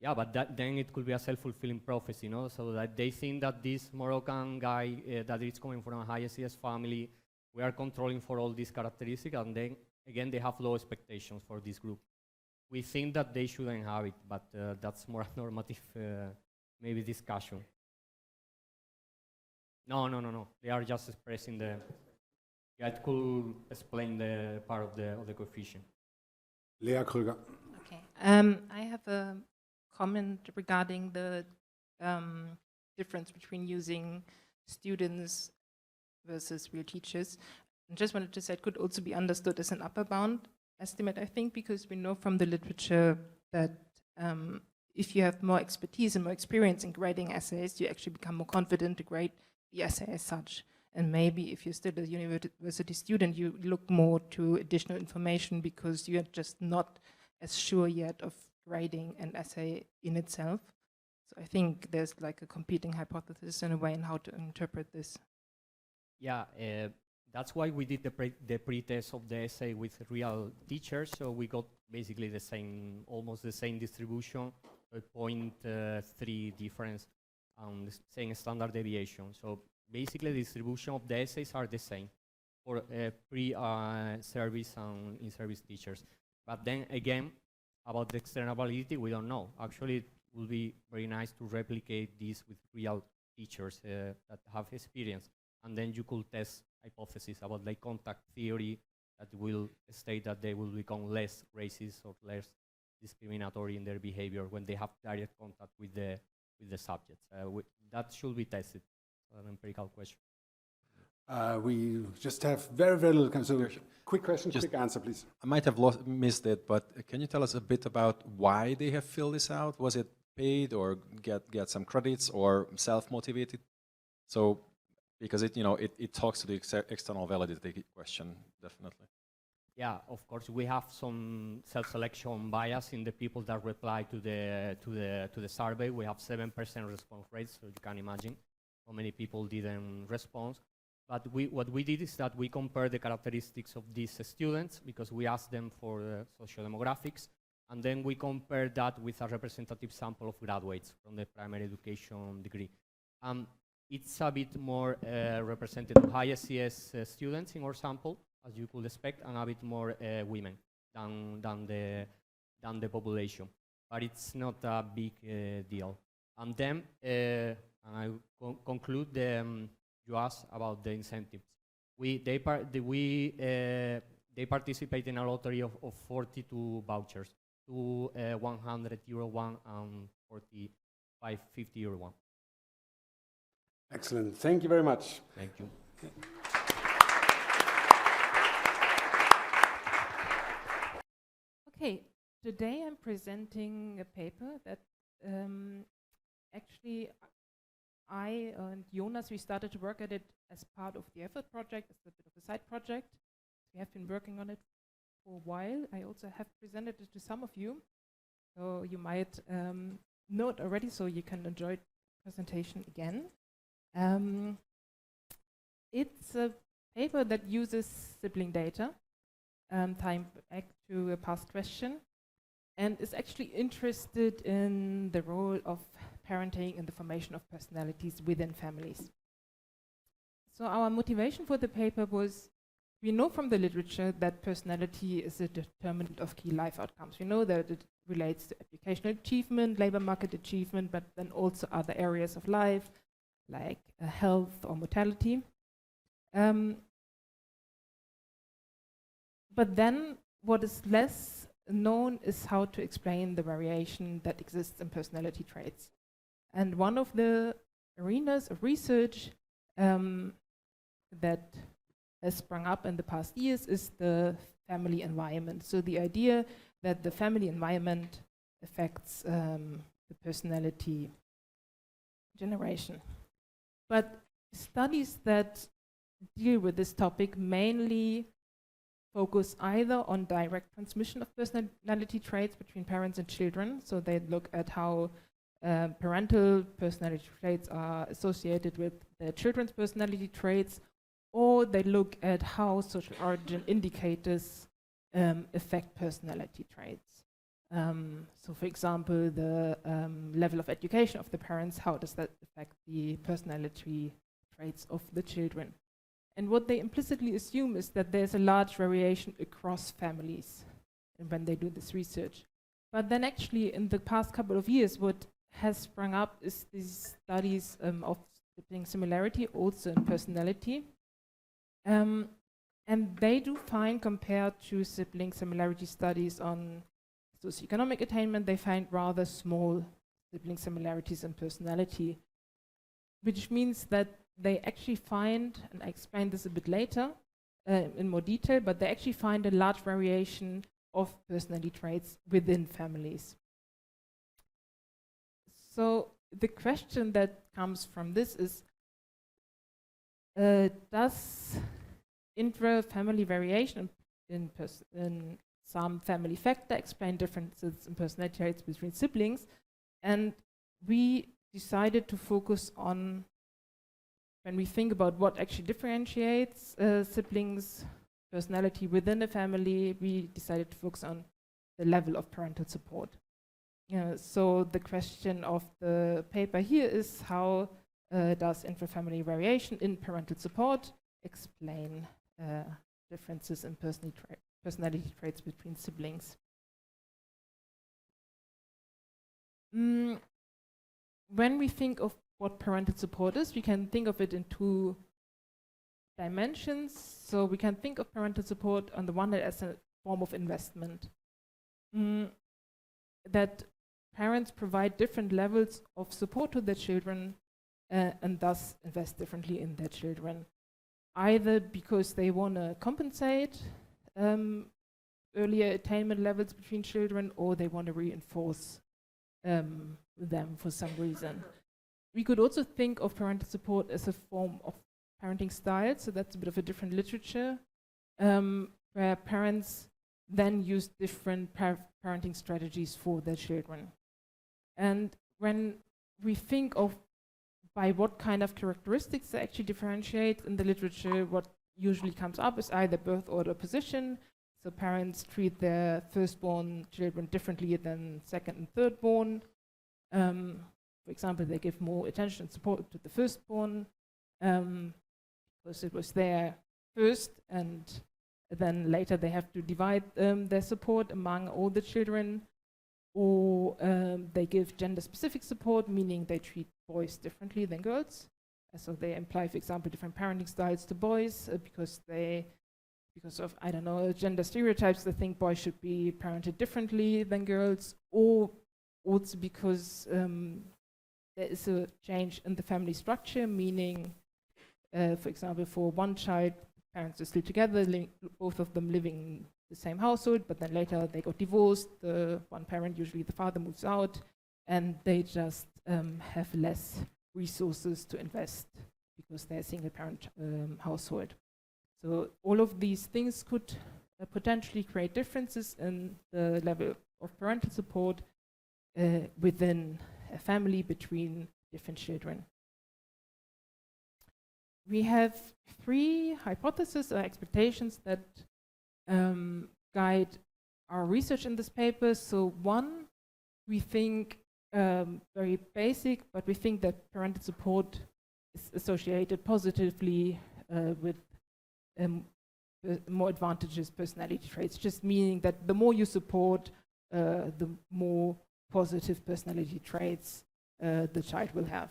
Yeah, but then it could be a self-fulfilling prophecy, no? So that they think that this Moroccan guy that is coming from a high SES family, we are controlling for all these characteristics, and then again they have low expectations for this group. We think that they shouldn't have it, but that's more a normative, maybe discussion. No. They are just expressing the. Yeah, it could explain the part of the coefficient. Lea Kröger. Okay. I have a comment regarding the difference between using students versus real teachers. I just wanted to say it could also be understood as an upper bound estimate, I think, because we know from the literature that if you have more expertise and more experience in grading essays, you actually become more confident to grade the essay as such. And maybe if you're still a university student, you look more to additional information because you're just not as sure yet of grading an essay in itself. So I think there's like a competing hypothesis in a way in how to interpret this. Yeah, that's why we did the pre-test of the essay with real teachers. So we got basically the same, almost the same distribution, a 0.3 difference, the same standard deviation. So basically the distribution of the essays are the same for pre-service and in-service teachers. But then again, about the externality, we don't know. Actually, it would be very nice to replicate this with real teachers that have experience. And then you could test hypotheses about like contact theory that will state that they will become less racist or less discriminatory in their behavior when they have direct contact with the subjects. That should be tested. An empirical question. We just have very, very little. So, quick question, quick answer, please. I might have missed it, but can you tell us a bit about why they have filled this out? Was it paid or get some credits or self-motivated? So, because it talks to the external validity question, definitely. Yeah, of course, we have some self-selection bias in the people that reply to the survey. We have 7% response rate, so you can imagine how many people didn't respond. But what we did is that we compared the characteristics of these students because we asked them for socio-demographics, and then we compared that with a representative sample of graduates from the primary education degree. It's a bit more representative high SES students in our sample, as you could expect, and a bit more women than the population. But it's not a big deal. And then, and I conclude, you asked about the incentives. They participate in a lottery of 42 vouchers, to €100 one and 50 euro one. Excellent. Thank you very much. Thank you. Okay, today I'm presenting a paper that actually I and Jonas, we started to work at it as part of the effort project, as a bit of a side project. We have been working on it for a while. I also have presented it to some of you, so you might know it already, so you can enjoy the presentation again. It's a paper that uses sibling data, time back to a past question, and is actually interested in the role of parenting in the formation of personalities within families. So our motivation for the paper was, we know from the literature that personality is a determinant of key life outcomes. We know that it relates to educational achievement, labor market achievement, but then also other areas of life, like health or mortality. But then what is less known is how to explain the variation that exists in personality traits. And one of the arenas of research that has sprung up in the past years is the family environment. So the idea that the family environment affects the personality generation. But studies that deal with this topic mainly focus either on direct transmission of personality traits between parents and children. So they look at how parental personality traits are associated with their children's personality traits, or they look at how social origin indicators affect personality traits. So for example, the level of education of the parents, how does that affect the personality traits of the children? And what they implicitly assume is that there's a large variation across families when they do this research. But then actually in the past couple of years, what has sprung up is these studies of sibling similarity also in personality. And they do find, compared to sibling similarity studies on socioeconomic attainment, they find rather small sibling similarities in personality, which means that they actually find, and I explain this a bit later in more detail, but they actually find a large variation of personality traits within families. So the question that comes from this is, does intra-family variation in some family factor explain differences in personality traits between siblings? And we decided to focus on, when we think about what actually differentiates siblings' personality within a family, we decided to focus on the level of parental support. So the question of the paper here is, how does intra-family variation in parental support explain differences in personality traits between siblings? When we think of what parental support is, we can think of it in two dimensions. So we can think of parental support on the one hand as a form of investment. That parents provide different levels of support to their children and thus invest differently in their children. Either because they want to compensate earlier attainment levels between children, or they want to reinforce them for some reason. We could also think of parental support as a form of parenting style, so that's a bit of a different literature, where parents then use different parenting strategies for their children. And when we think of by what kind of characteristics they actually differentiate in the literature, what usually comes up is either birth order position, so parents treat their firstborn children differently than second and thirdborn. For example, they give more attention and support to the firstborn because it was there first, and then later they have to divide their support among all the children. Or they give gender-specific support, meaning they treat boys differently than girls. So they imply, for example, different parenting styles to boys because of, I don't know, gender stereotypes. They think boys should be parented differently than girls, or also because there is a change in the family structure, meaning, for example, for one child, parents are still together, both of them living in the same household, but then later they got divorced. The one parent, usually the father, moves out, and they just have less resources to invest because they're a single parent household. So all of these things could potentially create differences in the level of parental support within a family between different children. We have three hypotheses or expectations that guide our research in this paper. So one, we think very basic, but we think that parental support is associated positively with more advantageous personality traits, just meaning that the more you support, the more positive personality traits the child will have.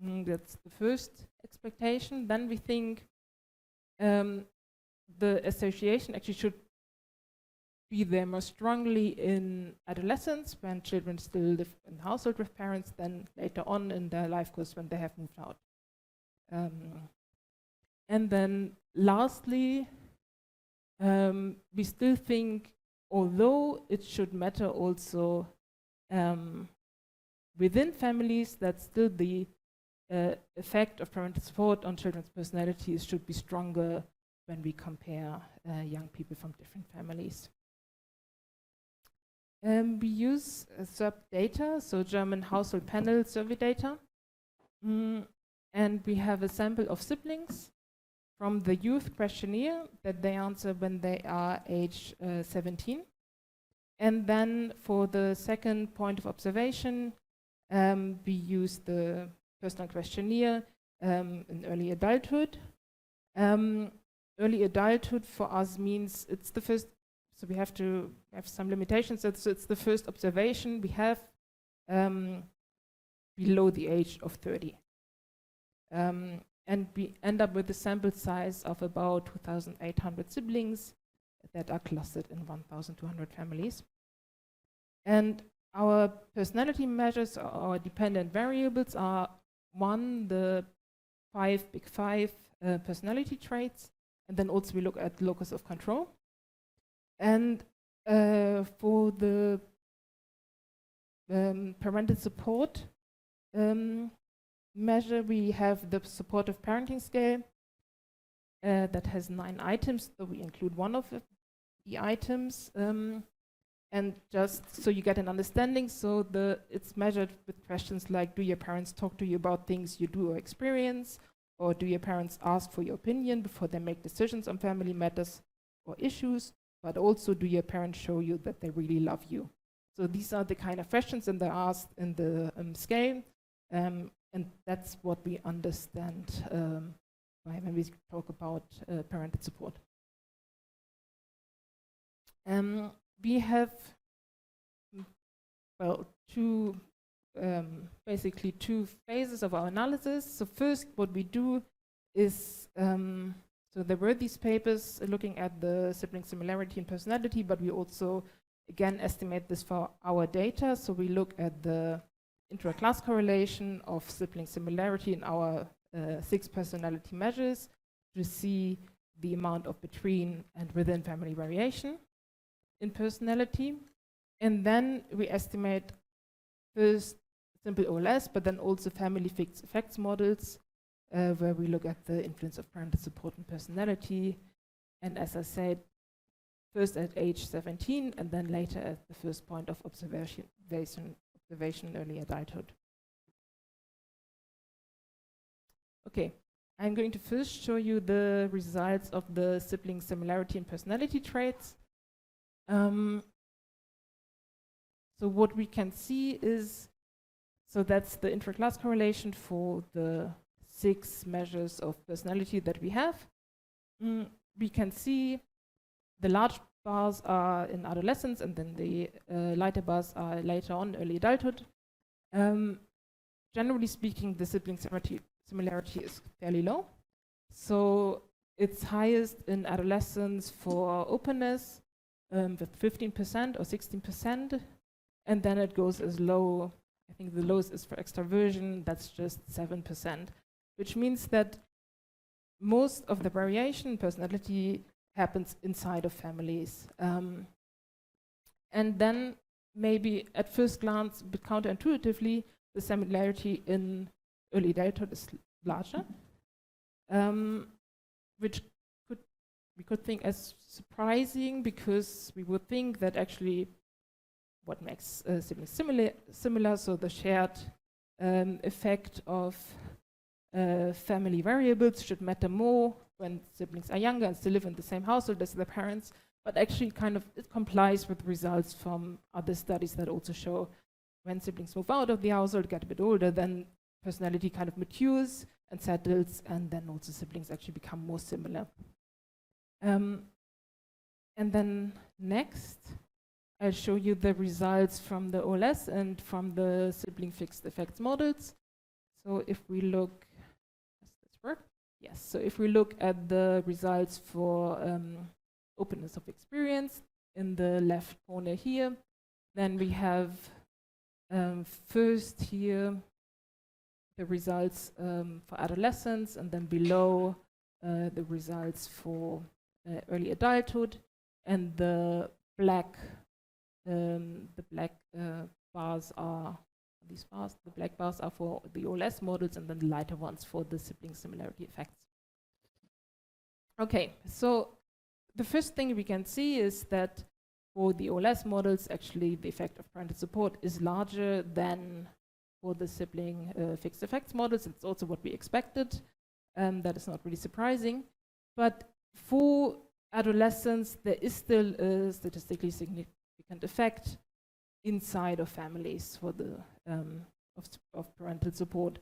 That's the first expectation. Then we think the association actually should be there more strongly in adolescence, when children still live in the household with parents, than later on in their life course when they have moved out. And then lastly, we still think, although it should matter also within families, that still the effect of parental support on children's personalities should be stronger when we compare young people from different families. We use SERP data, so German household panel survey data. And we have a sample of siblings from the youth questionnaire that they answer when they are age 17. And then for the second point of observation, we use the personal questionnaire in early adulthood. Early adulthood for us means it's the first, so we have to have some limitations. So it's the first observation we have below the age of 30. And we end up with a sample size of about 2,800 siblings that are clustered in 1,200 families. And our personality measures, or our dependent variables, are one, the big five personality traits, and then also we look at locus of control. And for the parental support measure, we have the supportive parenting scale that has 9 items, so we include one of the items. And just so you get an understanding, so it's measured with questions like, do your parents talk to you about things you do or experience? Or do your parents ask for your opinion before they make decisions on family matters or issues? But also, do your parents show you that they really love you? So these are the kind of questions, and they're asked in the scale. And that's what we understand when we talk about parental support. We have, well, basically two phases of our analysis. So first, what we do is, so there were these papers looking at the sibling similarity and personality, but we also, again, estimate this for our data. So we look at the intra-class correlation of sibling similarity in our 6 personality measures to see the amount of between and within family variation in personality. And then we estimate first simple OLS, but then also family fixed effects models, where we look at the influence of parental support and personality. And as I said, first at age 17, and then later at the first point of observation in early adulthood. Okay, I'm going to first show you the results of the sibling similarity and personality traits. So what we can see is, so that's the intra-class correlation for the 6 measures of personality that we have. We can see the large bars are in adolescence, and then the lighter bars are later on, early adulthood. Generally speaking, the sibling similarity is fairly low. So it's highest in adolescence for openness, with 15% or 16%. And then it goes as low, I think the lowest is for extraversion, that's just 7%, which means that most of the variation in personality happens inside of families. And then maybe at first glance, a bit counterintuitively, the similarity in early adulthood is larger, which we could think as surprising, because we would think that actually what makes siblings similar, so the shared effect of family variables should matter more when siblings are younger and still live in the same household as their parents, but actually kind of it complies with results from other studies that also show when siblings move out of the household, get a bit older, then personality kind of matures and settles, and then also siblings actually become more similar. And then next, I'll show you the results from the OLS and from the sibling fixed effects models. So if we look, does this work? Yes, so if we look at the results for openness of experience in the left corner here, then we have first here the results for adolescence, and then below the results for early adulthood, and the black bars are these bars. The black bars are for the OLS models, and then the lighter ones for the sibling similarity effects. Okay, so the first thing we can see is that for the OLS models, actually the effect of parental support is larger than for the sibling fixed effects models. It's also what we expected. That is not really surprising. But for adolescents, there is still a statistically significant effect inside of families for the of parental support.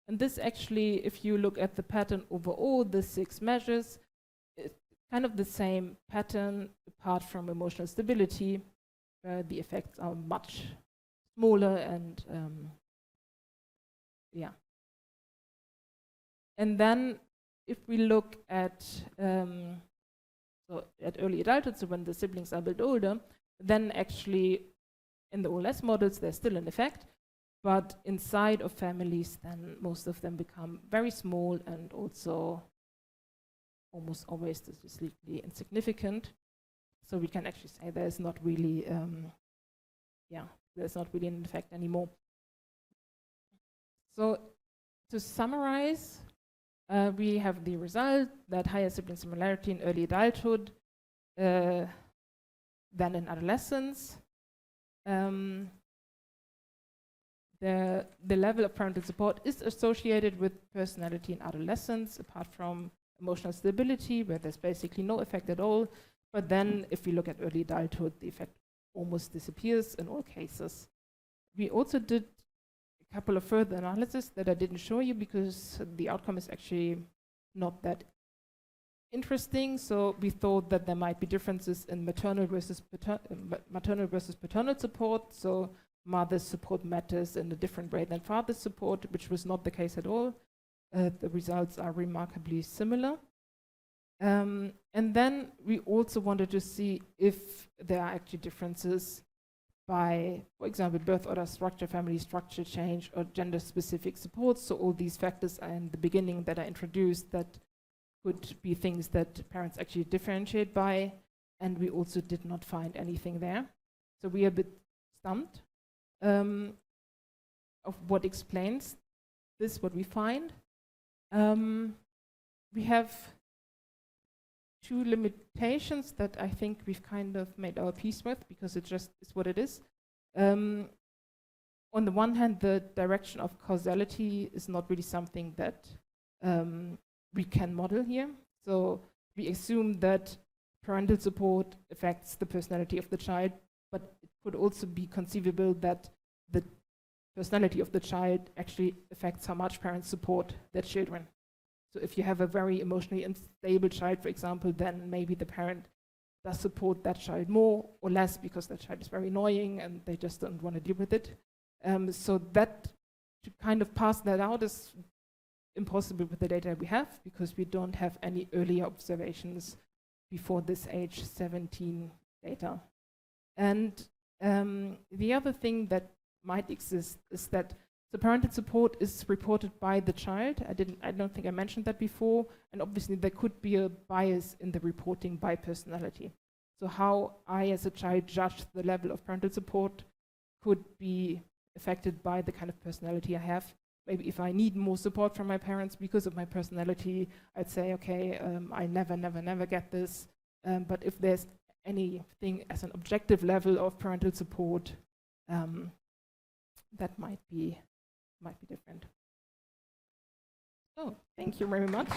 And this actually, if you look at the pattern over all the 6 measures, it's kind of the same pattern apart from emotional stability, where the effects are much smaller and yeah. And then if we look at so at early adulthood, so when the siblings are a bit older, then actually in the OLS models, they're still in effect, but inside of families, then most of them become very small and also almost always statistically insignificant. So we can actually say there's not really, there's not really an effect anymore. So to summarize, we have the result that higher sibling similarity in early adulthood than in adolescence. The level of parental support is associated with personality in adolescence, apart from emotional stability, where there's basically no effect at all. But then if we look at early adulthood, the effect almost disappears in all cases. We also did a couple of further analyses that I didn't show you because the outcome is actually not that interesting. So we thought that there might be differences in maternal versus paternal support. So mother's support matters in a different way than father's support, which was not the case at all. The results are remarkably similar. And then we also wanted to see if there are actually differences by, for example, birth order structure, family structure change, or gender-specific support. So all these factors are in the beginning that are introduced that could be things that parents actually differentiate by, and we also did not find anything there. So we are a bit stumped of what explains this, what we find. We have two limitations that I think we've kind of made our peace with because it just is what it is. On the one hand, the direction of causality is not really something that we can model here. So we assume that parental support affects the personality of the child, but it could also be conceivable that the personality of the child actually affects how much parents support their children. So if you have a very emotionally unstable child, for example, then maybe the parent does support that child more or less because that child is very annoying and they just don't want to deal with it. So that, to kind of pass that out is impossible with the data we have because we don't have any earlier observations before this age 17 data. And the other thing that might exist is that the parental support is reported by the child. I don't think I mentioned that before. And obviously there could be a bias in the reporting by personality. So how I as a child judge the level of parental support could be affected by the kind of personality I have. Maybe if I need more support from my parents because of my personality, I'd say, okay, I never get this. But if there's anything as an objective level of parental support, that might be different. Oh, thank you very much.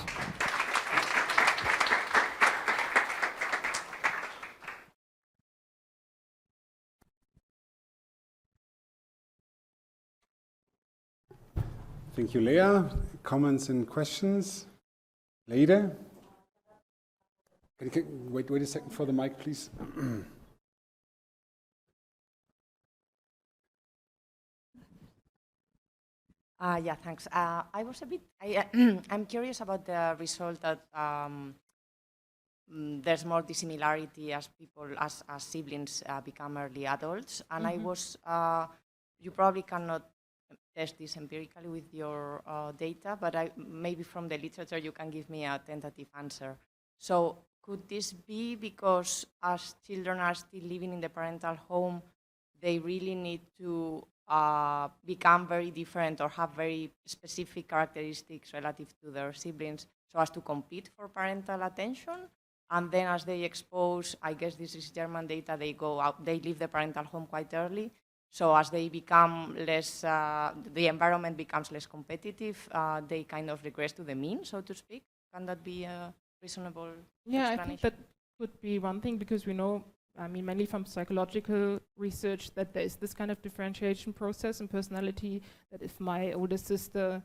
Thank you, Leah. Comments and questions? Leire? Wait a second for the mic, please. Yeah, thanks. I was a bit, I'm curious about the result that there's more dissimilarity as people, as siblings become early adults. And I was, you probably cannot test this empirically with your data, but maybe from the literature you can give me a tentative answer. So could this be because as children are still living in the parental home, they really need to become very different or have very specific characteristics relative to their siblings so as to compete for parental attention? And then as they expose, I guess this is German data, they go out, they leave the parental home quite early. So as they become less, the environment becomes less competitive, they kind of regress to the mean, so to speak. Can that be a reasonable explanation? I think that could be one thing because we know, I mean, mainly from psychological research, that there is this kind of differentiation process in personality, that if my older sister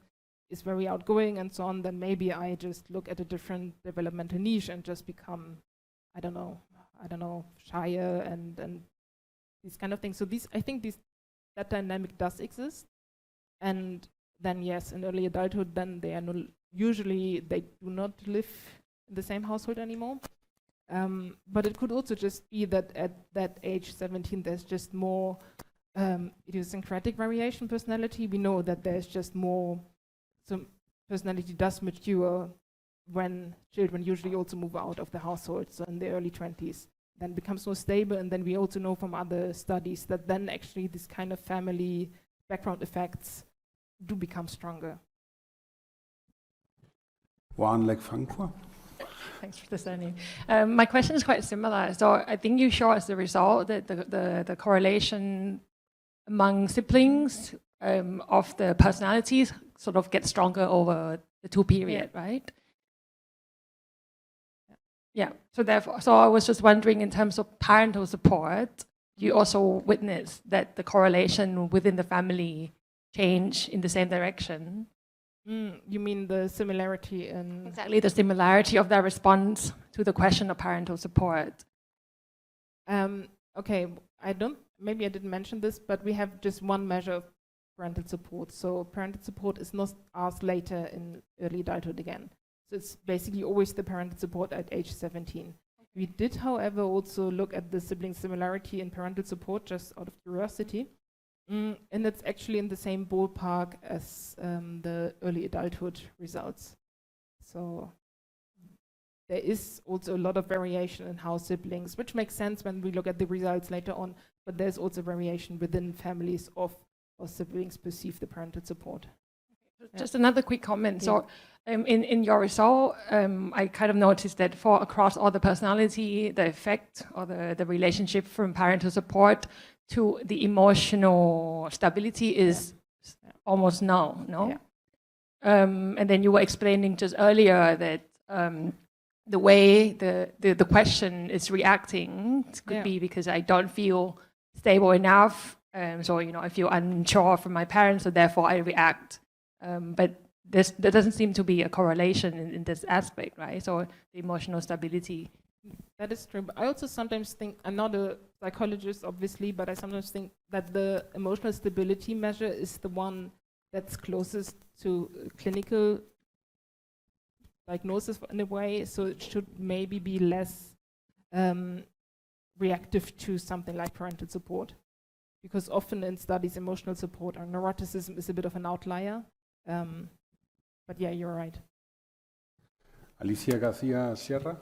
is very outgoing and so on, then maybe I just look at a different developmental niche and just become, I don't know, shyer and these kind of things. So I think that dynamic does exist. And then yes, in early adulthood, then they do not live in the same household anymore. But it could also just be that at that age 17, there's just more idiosyncratic variation personality. We know that there's just more, so personality does mature when children usually also move out of the household, so in the early 20s, then becomes more stable. And then we also know from other studies that then actually this kind of family background effects do become stronger. Juan Lek Frankfurt. Thanks for discerning. My question is quite similar. So I think you show as the result that the correlation among siblings of the personalities sort of gets stronger over the two period, right? Yeah. So therefore, so I was just wondering, in terms of parental support, you also witness that the correlation within the family change in the same direction? You mean the similarity in... Exactly, the similarity of their response to the question of parental support. Okay, maybe I didn't mention this, but we have just one measure of parental support. So parental support is not asked later in early adulthood again. So it's basically always the parental support at age 17. We did, however, also look at the sibling similarity in parental support, just out of curiosity. And it's actually in the same ballpark as the early adulthood results. So there is also a lot of variation in how siblings, which makes sense when we look at the results later on, but there's also variation within families of how siblings perceive the parental support. Just another quick comment. So in your result, I kind of noticed that for across all the personality, the effect or the relationship from parental support to the emotional stability is almost no? Yeah. And then you were explaining just earlier that the way the question is reacting could be because I don't feel stable enough. So, I feel unsure from my parents, so therefore I react. But there doesn't seem to be a correlation in this aspect, right? So the emotional stability. That is true. But I also sometimes think, I'm not a psychologist, obviously, but I sometimes think that the emotional stability measure is the one that's closest to clinical diagnosis in a way. So it should maybe be less reactive to something like parental support. Because often in studies, emotional support or neuroticism is a bit of an outlier. But yeah, you're right. Alicia Garcia Sierra.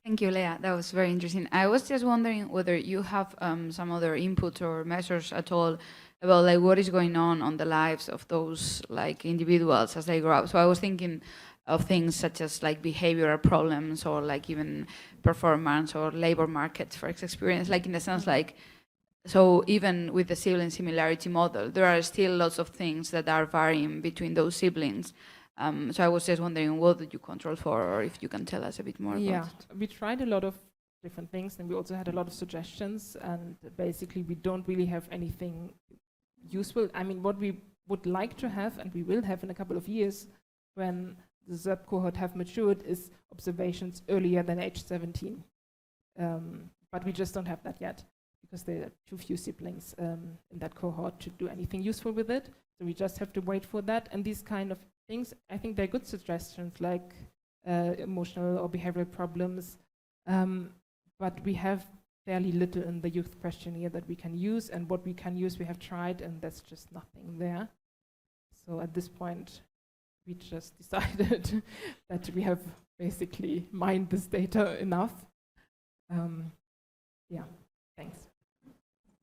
Thank you, Leah. That was very interesting. I was just wondering whether you have some other input or measures at all about like what is going on the lives of those like individuals as they grow up. So I was thinking of things such as like behavioral problems or like even performance or labor markets for experience, like in the sense like, so even with the sibling similarity model, there are still lots of things that are varying between those siblings. So I was just wondering, what did you control for, or if you can tell us a bit more about it? We tried a lot of different things, and we also had a lot of suggestions, and basically we don't really have anything useful. I mean, what we would like to have, and we will have in a couple of years, when the ZEP cohort have matured, is observations earlier than age 17. But we just don't have that yet, because there are too few siblings in that cohort to do anything useful with it. So we just have to wait for that. And these kind of things, I think they're good suggestions, like emotional or behavioral problems. But we have fairly little in the youth questionnaire that we can use. And what we can use, we have tried, and there's just nothing there. So at this point, we just decided that we have basically mined this data enough. Yeah, thanks.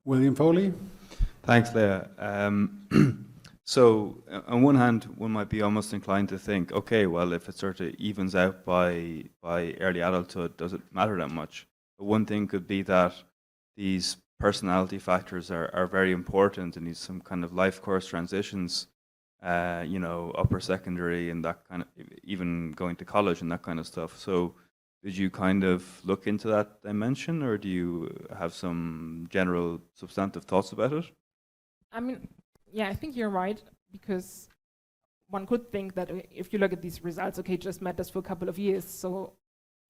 William Foley. Thanks, Leah. So on one hand, one might be almost inclined to think, okay, well, if it sort of evens out by early adulthood, does it matter that much? But one thing could be that these personality factors are very important in these some kind of life course transitions, upper secondary and that kind of, even going to college and that kind of stuff. So did you kind of look into that dimension, or do you have some general substantive thoughts about it? I mean, yeah, I think you're right, because one could think that if you look at these results, okay, it just matters for a couple of years, so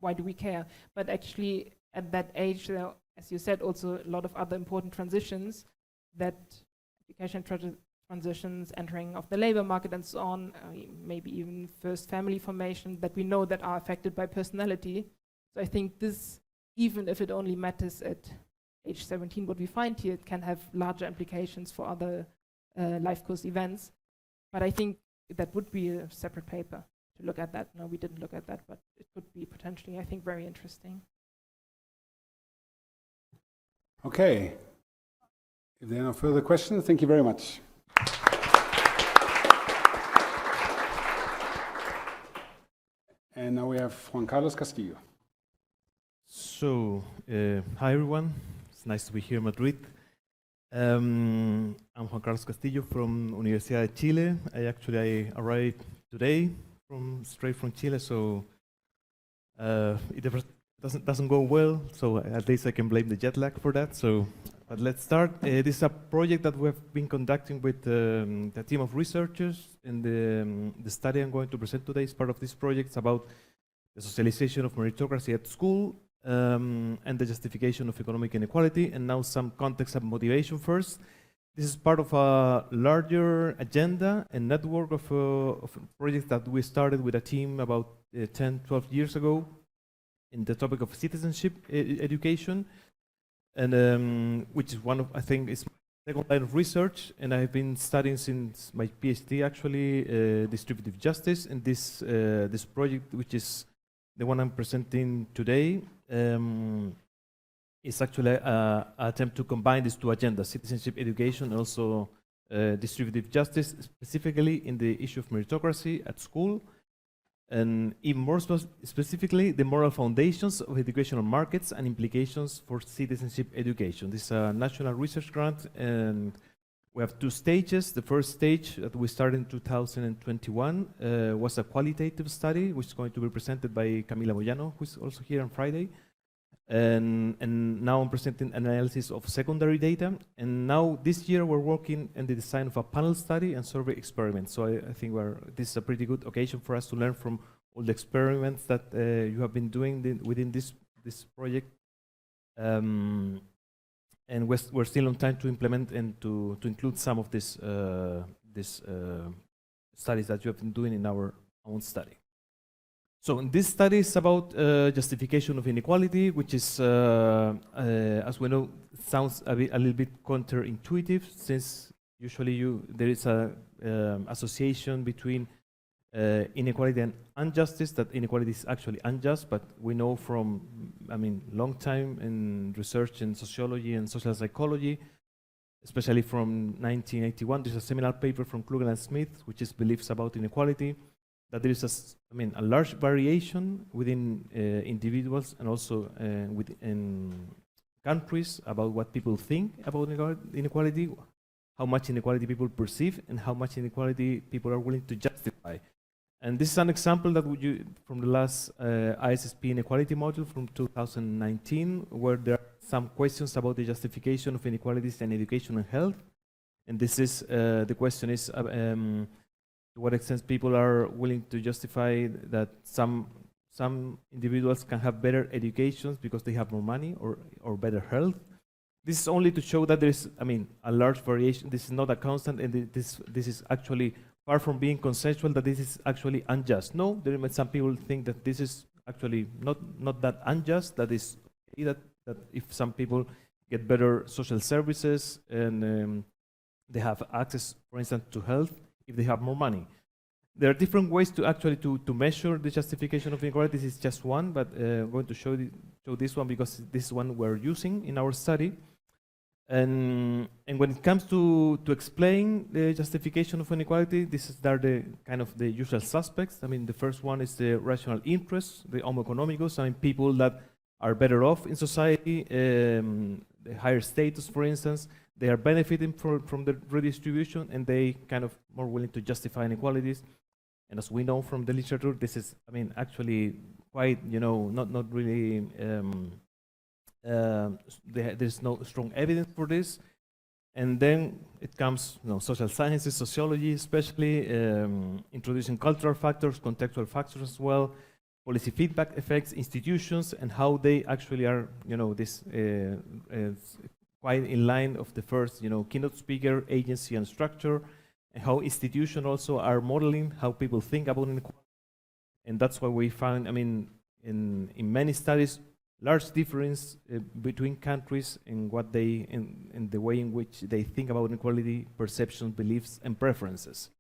why do we care? But actually, at that age, there are, as you said, also a lot of other important transitions, that education transitions, entering of the labor market and so on, maybe even first family formation, that we know that are affected by personality. So I think this, even if it only matters at age 17, what we find here, it can have larger implications for other life course events. But I think that would be a separate paper to look at that. No, we didn't look at that, but it could be potentially, I think, very interesting. Okay. If there are no further questions, thank you very much. And now we have Juan Carlos Castillo. So, hi everyone. It's nice to be here in Madrid. I'm Juan Carlos Castillo from Universidad de Chile. I arrived today straight from Chile, so it doesn't go well. So at least I can blame the jet lag for that. So, but let's start. This is a project that we have been conducting with a team of researchers, and the study I'm going to present today is part of this project. It's about the socialization of meritocracy at school and the justification of economic inequality, and now some context and motivation first. This is part of a larger agenda and network of projects that we started with a team about 10, 12 years ago in the topic of citizenship education, and which is one of, I think, is my second line of research, and I've been studying since my PhD actually distributive justice, and this project, which is the one I'm presenting today, is actually an attempt to combine these two agendas, citizenship education and also distributive justice, specifically in the issue of meritocracy at school, and even more specifically, the moral foundations of educational markets and implications for citizenship education. This is a national research grant, and we have two stages. The first stage that we started in 2021 was a qualitative study, which is going to be presented by Camila Moyano, who is also here on Friday. And now I'm presenting an analysis of secondary data. And now this year we're working on the design of a panel study and survey experiment. So I think this is a pretty good occasion for us to learn from all the experiments that you have been doing within this project. And we're still on time to implement and to include some of these studies that you have been doing in our own study. So in this study is about justification of inequality, which is, as we know, sounds a little bit counterintuitive, since usually there is a association between inequality and injustice, that inequality is actually unjust, but we know from, long time in research in sociology and social psychology, especially from 1981, there's a seminal paper from Kröger and Smith, which is beliefs about inequality, that there is a large variation within individuals and also within countries about what people think about inequality, how much inequality people perceive, and how much inequality people are willing to justify. And this is an example that from the last ISSP inequality module from 2019, where there are some questions about the justification of inequalities in education and health. And this is the question is, to what extent people are willing to justify that some individuals can have better educations because they have more money or better health. This is only to show that there is, a large variation. This is not a constant, and this is actually far from being consensual, that this is actually unjust. No, there are some people think that this is actually not that unjust, that is that if some people get better social services and they have access, for instance, to health, if they have more money. There are different ways to actually to measure the justification of inequality. This is just one, but I'm going to show this one because this is one we're using in our study. And when it comes to explain the justification of inequality, are the kind of the usual suspects. The first one is the rational interest, the homo economicus. People that are better off in society, the higher status, for instance, they are benefiting from the redistribution, and they kind of more willing to justify inequalities. And as we know from the literature, this is, actually quite, not really, there's no strong evidence for this. And then it comes, social sciences, sociology especially, introducing cultural factors, contextual factors as well, policy feedback effects, institutions, and how they actually are, this quite in line of the first, keynote speaker, agency, and structure, and how institutions also are modeling how people think about inequality. And that's why we found, in many studies, large difference between countries in what they, in the way in which they think about inequality, perceptions, beliefs, and preferences.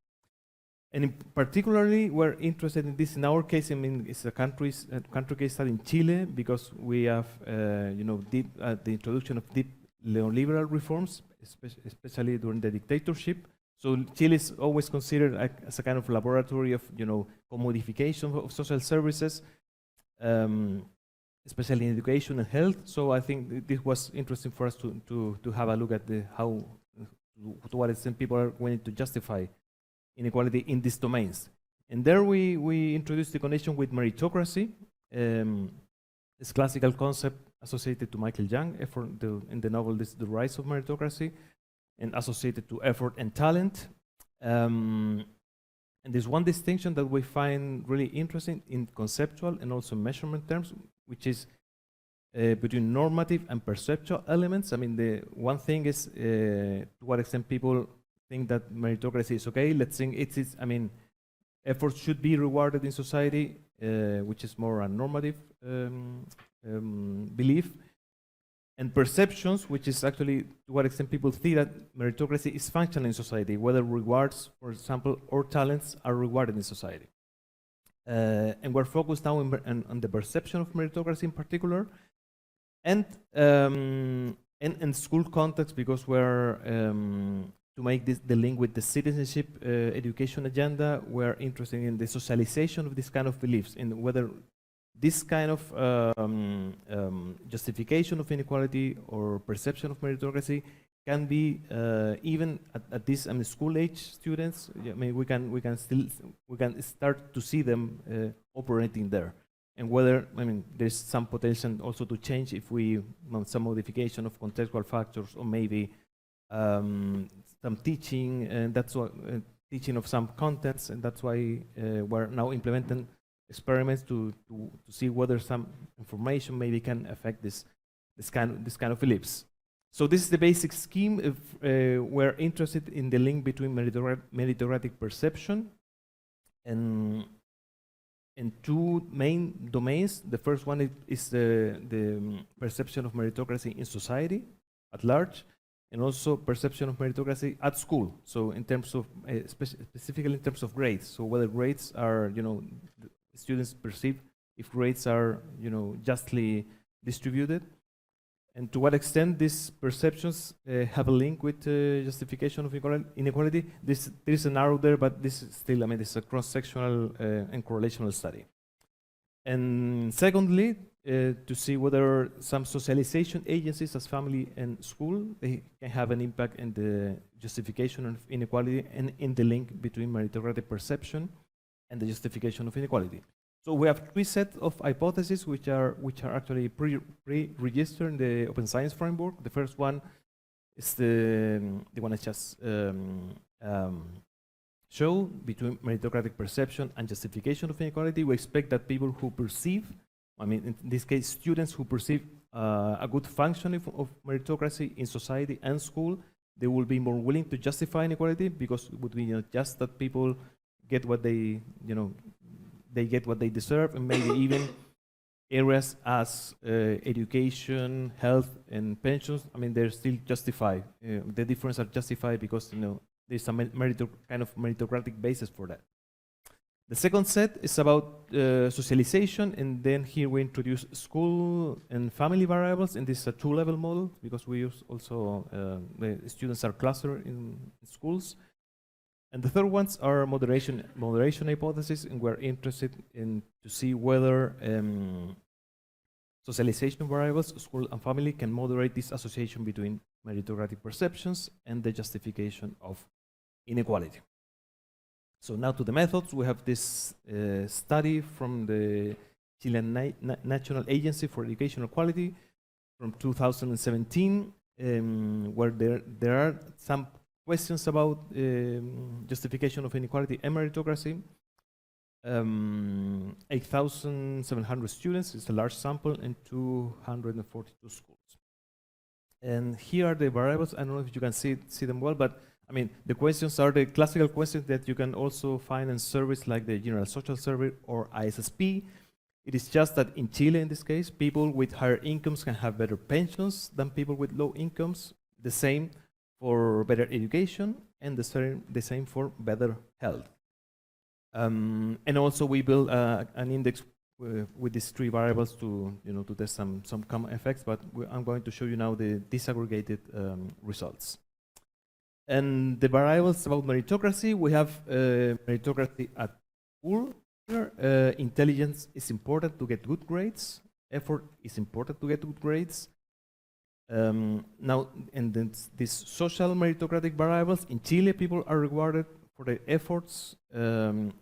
And in particularly, we're interested in this. In our case, I mean, it's a country case study in Chile, because we have, the introduction of deep neoliberal reforms, especially during the dictatorship. So Chile is always considered as a kind of laboratory of, commodification of social services, especially in education and health. So I think this was interesting for us to have a look at how, to what extent people are willing to justify inequality in these domains. And there we introduced the connection with meritocracy, this classical concept associated to Michael Young, in the novel The Rise of Meritocracy, and associated to effort and talent. And there's one distinction that we find really interesting in conceptual and also measurement terms, which is between normative and perceptual elements. I mean, the one thing is to what extent people think that meritocracy is okay. Let's think I mean, effort should be rewarded in society, which is more a normative belief. And perceptions, which is actually to what extent people see that meritocracy is functional in society, whether rewards, for example, or talents are rewarded in society. And we're focused now on the perception of meritocracy in particular, and in school context, because we're to make this the link with the citizenship education agenda, we're interested in the socialization of this kind of beliefs, in whether this kind of justification of inequality or perception of meritocracy can be even at this school age students. I mean, we can start to see them operating there, and whether there's some potential also to change if we some modification of contextual factors, or maybe some teaching, and that's what teaching of some contents, and that's why we're now implementing experiments to see whether some information maybe can affect this kind of beliefs. So this is the basic scheme. If we're interested in the link between meritocratic perception and two main domains. The first one is the perception of meritocracy in society at large, and also perception of meritocracy at school. So in terms of specifically in terms of grades. So whether grades are, students perceive if grades are, justly distributed, and to what extent these perceptions have a link with justification of inequality. There is an arrow there, but this is still, this is a cross-sectional and correlational study. And secondly, to see whether some socialization agencies as family and school, they can have an impact in the justification of inequality and in the link between meritocratic perception and the justification of inequality. So we have three sets of hypotheses which are actually pre-registered in the Open Science Framework. The first one is the one I just show, between meritocratic perception and justification of inequality. We expect that people who perceive, in this case students who perceive a good functioning of meritocracy in society and school, they will be more willing to justify inequality, because it would be just that people get what they, they get what they deserve, and maybe even areas as education, health, and pensions. They're still justified. The difference are justified because there's a kind of meritocratic basis for that. The second set is about socialization, and then here we introduce school and family variables, and this is a two-level model because we use also the students are clustered in schools. And the third ones are moderation hypothesis, and we're interested in to see whether socialization variables, school and family, can moderate this association between meritocratic perceptions and the justification of inequality. So now to the methods. We have this study from the Chilean National Agency for Educational Quality from 2017, where there are some questions about justification of inequality and meritocracy. 8,700 students, it's a large sample, in 242 schools. And here are the variables. I don't know if you can see them well, but the questions are the classical questions that you can also find in surveys like the General Social Survey or ISSP. It is just that in Chile, in this case, people with higher incomes can have better pensions than people with low incomes. The same for better education, and the same for better health. And also, we build an index with these three variables to to test some common effects. But I'm going to show you now the disaggregated results. And the variables about meritocracy, we have meritocracy at school. Intelligence is important to get good grades. Effort is important to get good grades. Now, and then these social meritocratic variables, in Chile, people are rewarded for their efforts.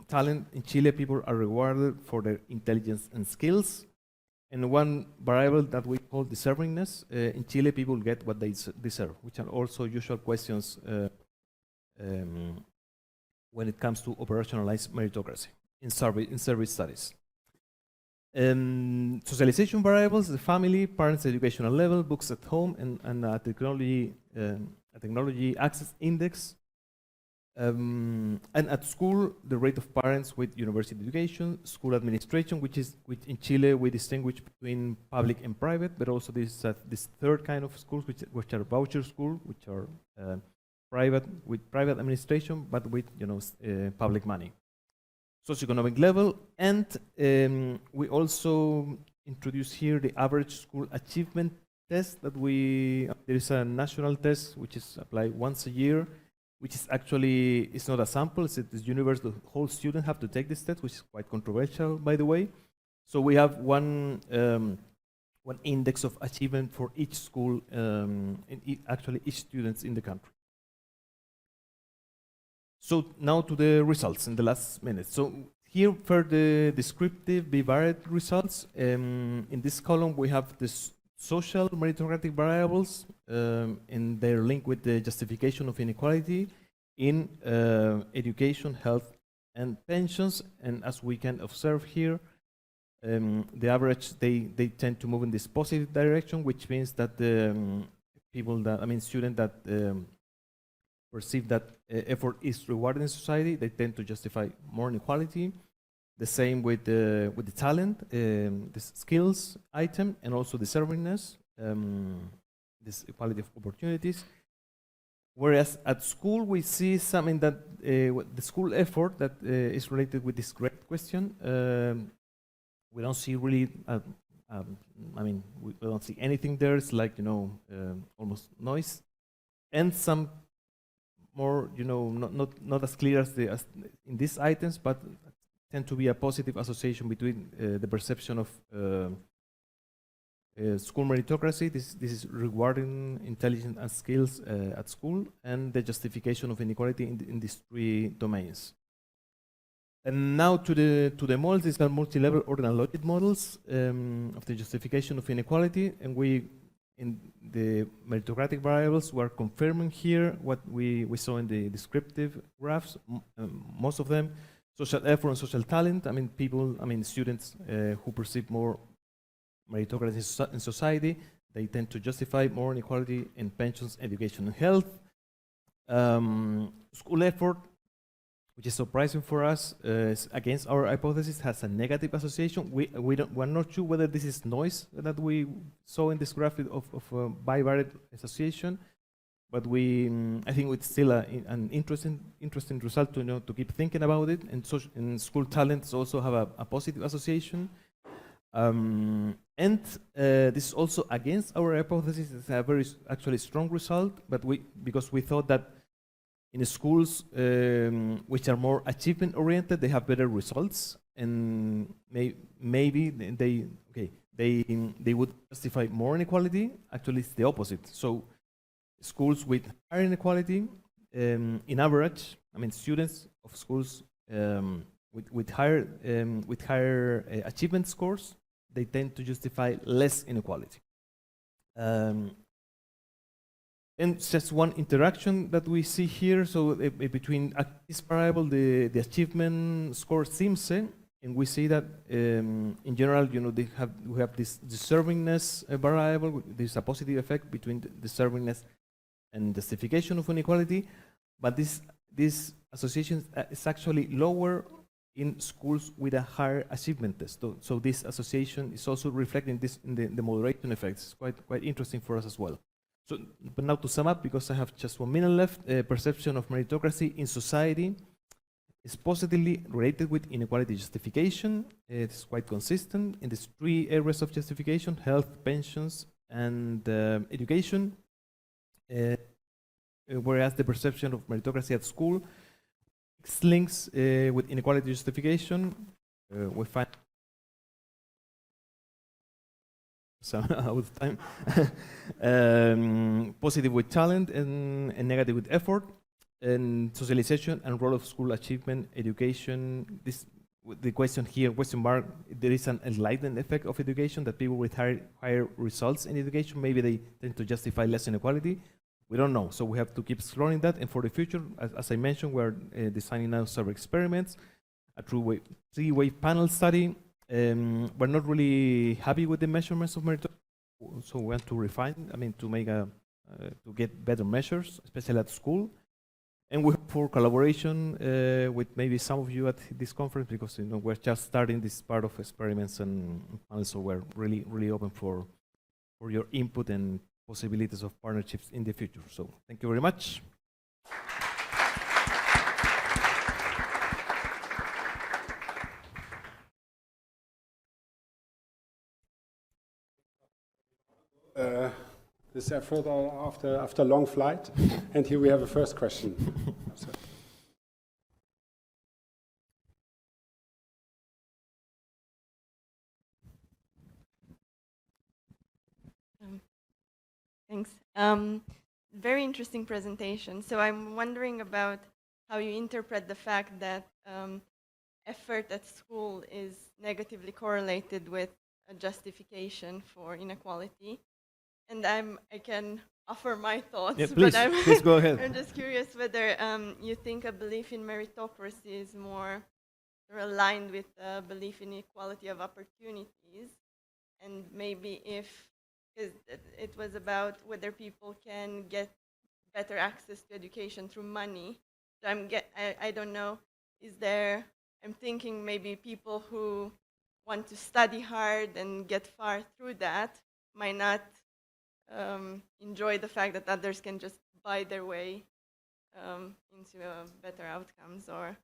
Talent, in Chile, people are rewarded for their intelligence and skills. And one variable that we call deservingness, in Chile, people get what they deserve, which are also usual questions when it comes to operationalized meritocracy in service studies. Socialization variables, the family, parents' educational level, books at home, and a technology access index. And at school, the rate of parents with university education, school administration, which in Chile we distinguish between public and private, but also this third kind of schools, which are voucher schools, which are private with private administration, but with public money. Socioeconomic level, and we also introduce here the average school achievement test that there is a national test which is applied once a year, which is actually, it's not a sample, it's universal. The whole student have to take this test, which is quite controversial, by the way. So we have one index of achievement for each school, and actually each student in the country. So now to the results in the last minute. So here for the descriptive bivariate results, in this column we have the social meritocratic variables and they're linked with the justification of inequality in education, health, and pensions. And as we can observe here, the average, they tend to move in this positive direction, which means that the students that perceive that effort is rewarded in society, they tend to justify more inequality. The same with the talent, the skills item, and also deservingness, this equality of opportunities. Whereas at school we see something that the school effort that is related with this great question. We don't see really. We don't see anything there. It's like almost noise, and some more not as clear as in these items, but tend to be a positive association between the perception of school meritocracy, this is rewarding intelligence and skills at school, and the justification of inequality in these three domains. And now to the models. These are multi-level ordinal logic models of the justification of inequality, and we in the meritocratic variables we are confirming here what we saw in the descriptive graphs. Most of them. Social effort and social talent. Students who perceive more meritocracy in society, they tend to justify more inequality in pensions, education, and health. School effort, which is surprising for us, is against our hypothesis, has a negative association. We're not sure whether this is noise that we saw in this graph of bivariate association. But I think it's still an interesting result to keep thinking about it. And school talents also have a positive association. And this is also against our hypothesis. It's a very actually strong result. But because we thought that in schools which are more achievement oriented, they have better results, and maybe they would justify more inequality. Actually, it's the opposite. So schools with higher inequality, in average, students of schools with higher achievement scores, they tend to justify less inequality. And just one interaction that we see here. So between this variable, the achievement score SIMSE, and we see that in general, we have this deservingness variable. There's a positive effect between deservingness and justification of inequality, but this association is actually lower in schools with a higher achievement test. So this association is also reflecting this in the moderation effects. It's quite interesting for us as well. So, but now to sum up, because I have just 1 minute left, perception of meritocracy in society is positively related with inequality justification. It's quite consistent in these 3 areas of justification: health, pensions, and education. Whereas the perception of meritocracy at school links with inequality justification. We find some out of time. Positive with talent and negative with effort. And socialization and role of school achievement, education. The question here, question mark, there is an enlightened effect of education, that people with higher results in education, maybe they tend to justify less inequality. We don't know, so we have to keep exploring that. And for the future, as I mentioned, we're designing now several experiments, a three-way panel study. We're not really happy with the measurements of meritocracy, so we want to refine, to make to get better measures, especially at school. And we hope for collaboration with maybe some of you at this conference, because we're just starting this part of experiments and panels, so we're really open for your input and possibilities of partnerships in the future. So thank you very much. This effort after a long flight, and here we have a first question. Thanks. Very interesting presentation. So I'm wondering about how you interpret the fact that effort at school is negatively correlated with a justification for inequality. And I can offer my thoughts, yeah, please, but please go ahead. I'm just curious whether you think a belief in meritocracy is more aligned with a belief in equality of opportunities, and maybe if it was about whether people can get better access to education through money. So I don't know, I'm thinking maybe people who want to study hard and get far through that might not enjoy the fact that others can just buy their way into better outcomes. Or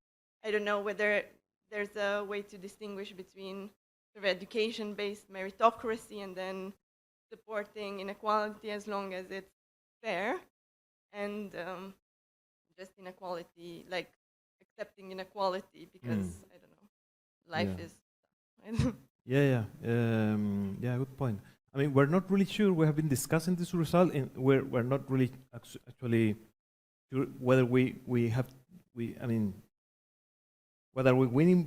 I don't know whether there's a way to distinguish between sort of education-based meritocracy and then supporting inequality as long as it's fair, and just inequality, like accepting inequality because, I don't know, life is... Yeah, good point. We're not really sure. We have been discussing this result, and we're not really actually sure whether whether we're winning.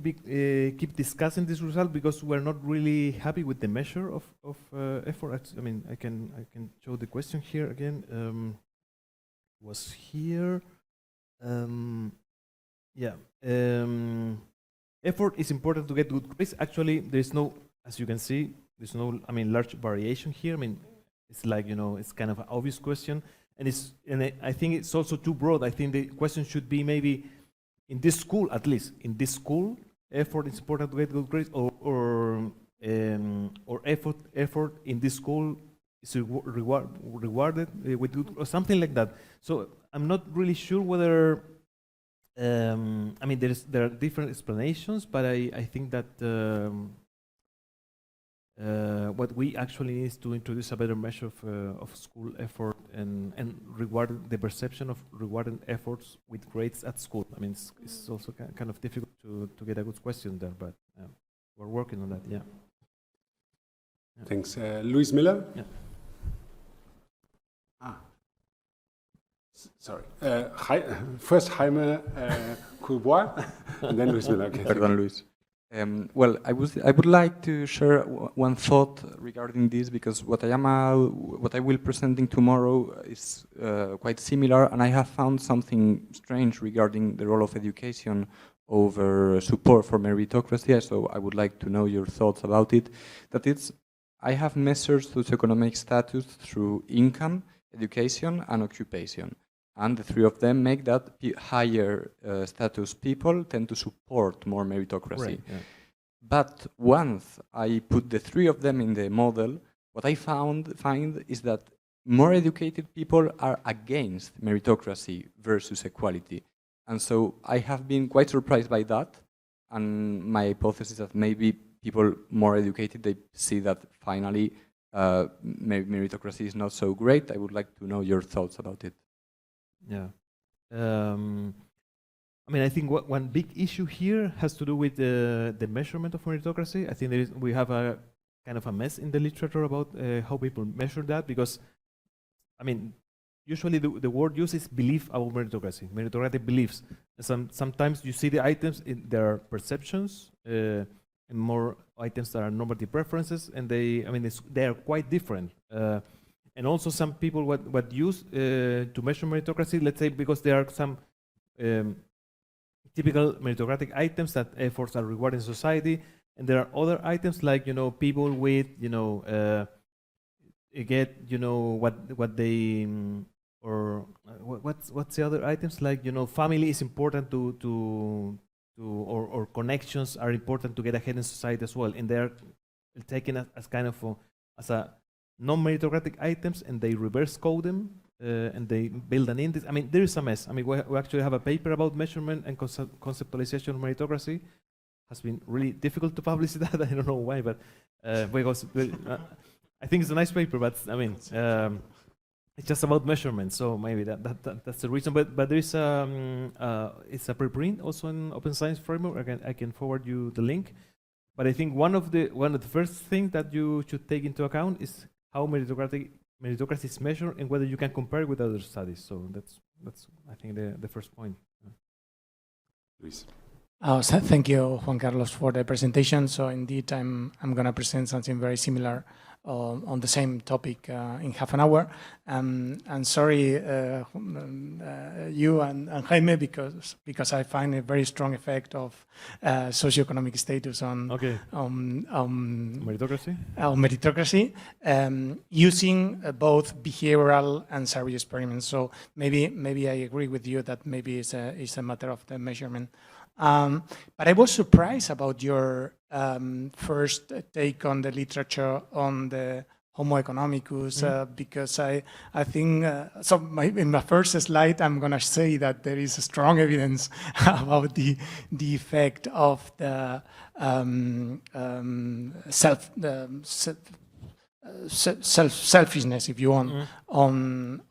Keep discussing this result because we're not really happy with the measure of effort. I can show the question here again. Was here. Effort is important to get good grades. Actually, there's no, as you can see, there's no, large variation here. It's like, it's kind of an obvious question, and I think it's also too broad. I think the question should be maybe in this school, at least in this school, effort is important to get good grades, or effort in this school is rewarded with good, or something like that. So I'm not really sure whether. There are different explanations, but I think that what we actually need is to introduce a better measure of school effort and reward the perception of rewarding efforts with grades at school. It's also kind of difficult to get a good question there, but we're working on that. Yeah. Thanks, Luis Miller. Yeah. Sorry. First Jaime Courbois, and then Luis Miller. Okay. Perdón, Luis. Well, I would like to share one thought regarding this, because what I will presenting tomorrow is quite similar, and I have found something strange regarding the role of education over support for meritocracy. So I would like to know your thoughts about it. I have measured socioeconomic status through income, education, and occupation. And the three of them make that higher status people tend to support more meritocracy. Right, yeah. But once I put the three of them in the model, what I find is that more educated people are against meritocracy versus equality. And so I have been quite surprised by that. And my hypothesis is that maybe people more educated, they see that finally meritocracy is not so great. I would like to know your thoughts about it. Yeah. I mean, I think one big issue here has to do with the measurement of meritocracy. I think we have a kind of a mess in the literature about how people measure that, because, I mean, usually the word used is belief about meritocracy, meritocratic beliefs. Sometimes you see the items in their perceptions, and more items that are normative preferences, and they are quite different. And also some people what use to measure meritocracy, let's say, because there are some typical meritocratic items that efforts are rewarded in society, and there are other items like, people with, get, what they, or what's the other items, like, family is important or connections are important to get ahead in society as well, and they're taken as kind of as a non-meritocratic items, and they reverse code them, and they build an index. I mean, there is a mess. I mean, we actually have a paper about measurement and conceptualization of meritocracy. Has been really difficult to publish that. I don't know why, but because I think it's a nice paper, but I mean, it's just about measurement. So maybe that's the reason. But there is it's a preprint also in Open Science Framework. I can forward you the link. But I think one of the first things that you should take into account is how meritocracy is measured and whether you can compare it with other studies. So that's I think the first point. Luis. So thank you, Juan Carlos, for the presentation. So indeed, I'm going to present something very similar on the same topic in half an hour. And sorry, you and Jaime, because I find a very strong effect of socioeconomic status on meritocracy. Meritocracy, using both behavioral and survey experiments. So maybe I agree with you that maybe it's a matter of the measurement. But I was surprised about your first take on the literature on the Homo economicus, because I think, in my first slide, I'm going to say that there is strong evidence about the effect of the selfishness, if you want, on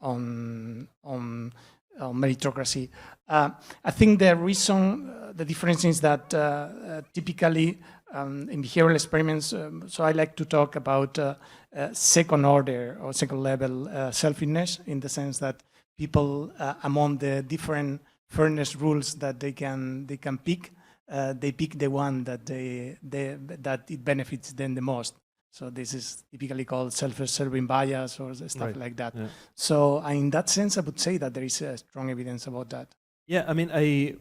meritocracy. I think the reason, the difference is that typically in behavioral experiments, so I like to talk about second order or second level selfishness, in the sense that people among the different fairness rules that they can pick, they pick the one that that it benefits them the most. So this is typically called self-serving bias or stuff like that. Yeah. So in that sense, I would say that there is strong evidence about that. Yeah, I mean, I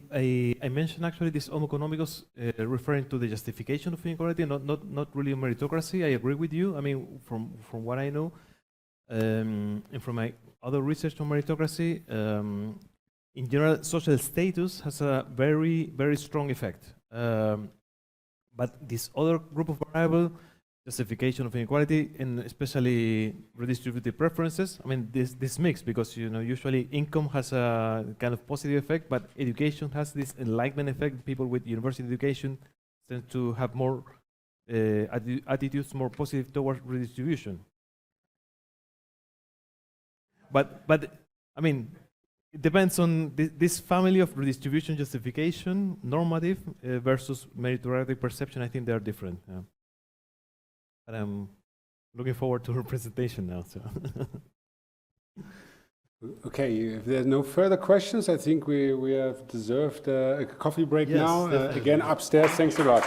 mentioned actually this Homo economicus referring to the justification of inequality, not really meritocracy. I agree with you. I mean, from what I know, and from my other research on meritocracy, in general, social status has a very, very strong effect. But this other group of variable, justification of inequality, and especially redistributive preferences. I mean, this mix, because usually income has a kind of positive effect, but education has this enlightenment effect. People with university education tend to have more attitudes more positive towards redistribution. But I mean, it depends on this family of redistribution, justification, normative versus meritocratic perception. I think they are different. Yeah. But I'm looking forward to her presentation now. So. Okay, if there's no further questions, I think we have deserved a coffee break now. Again, upstairs. Thanks a lot.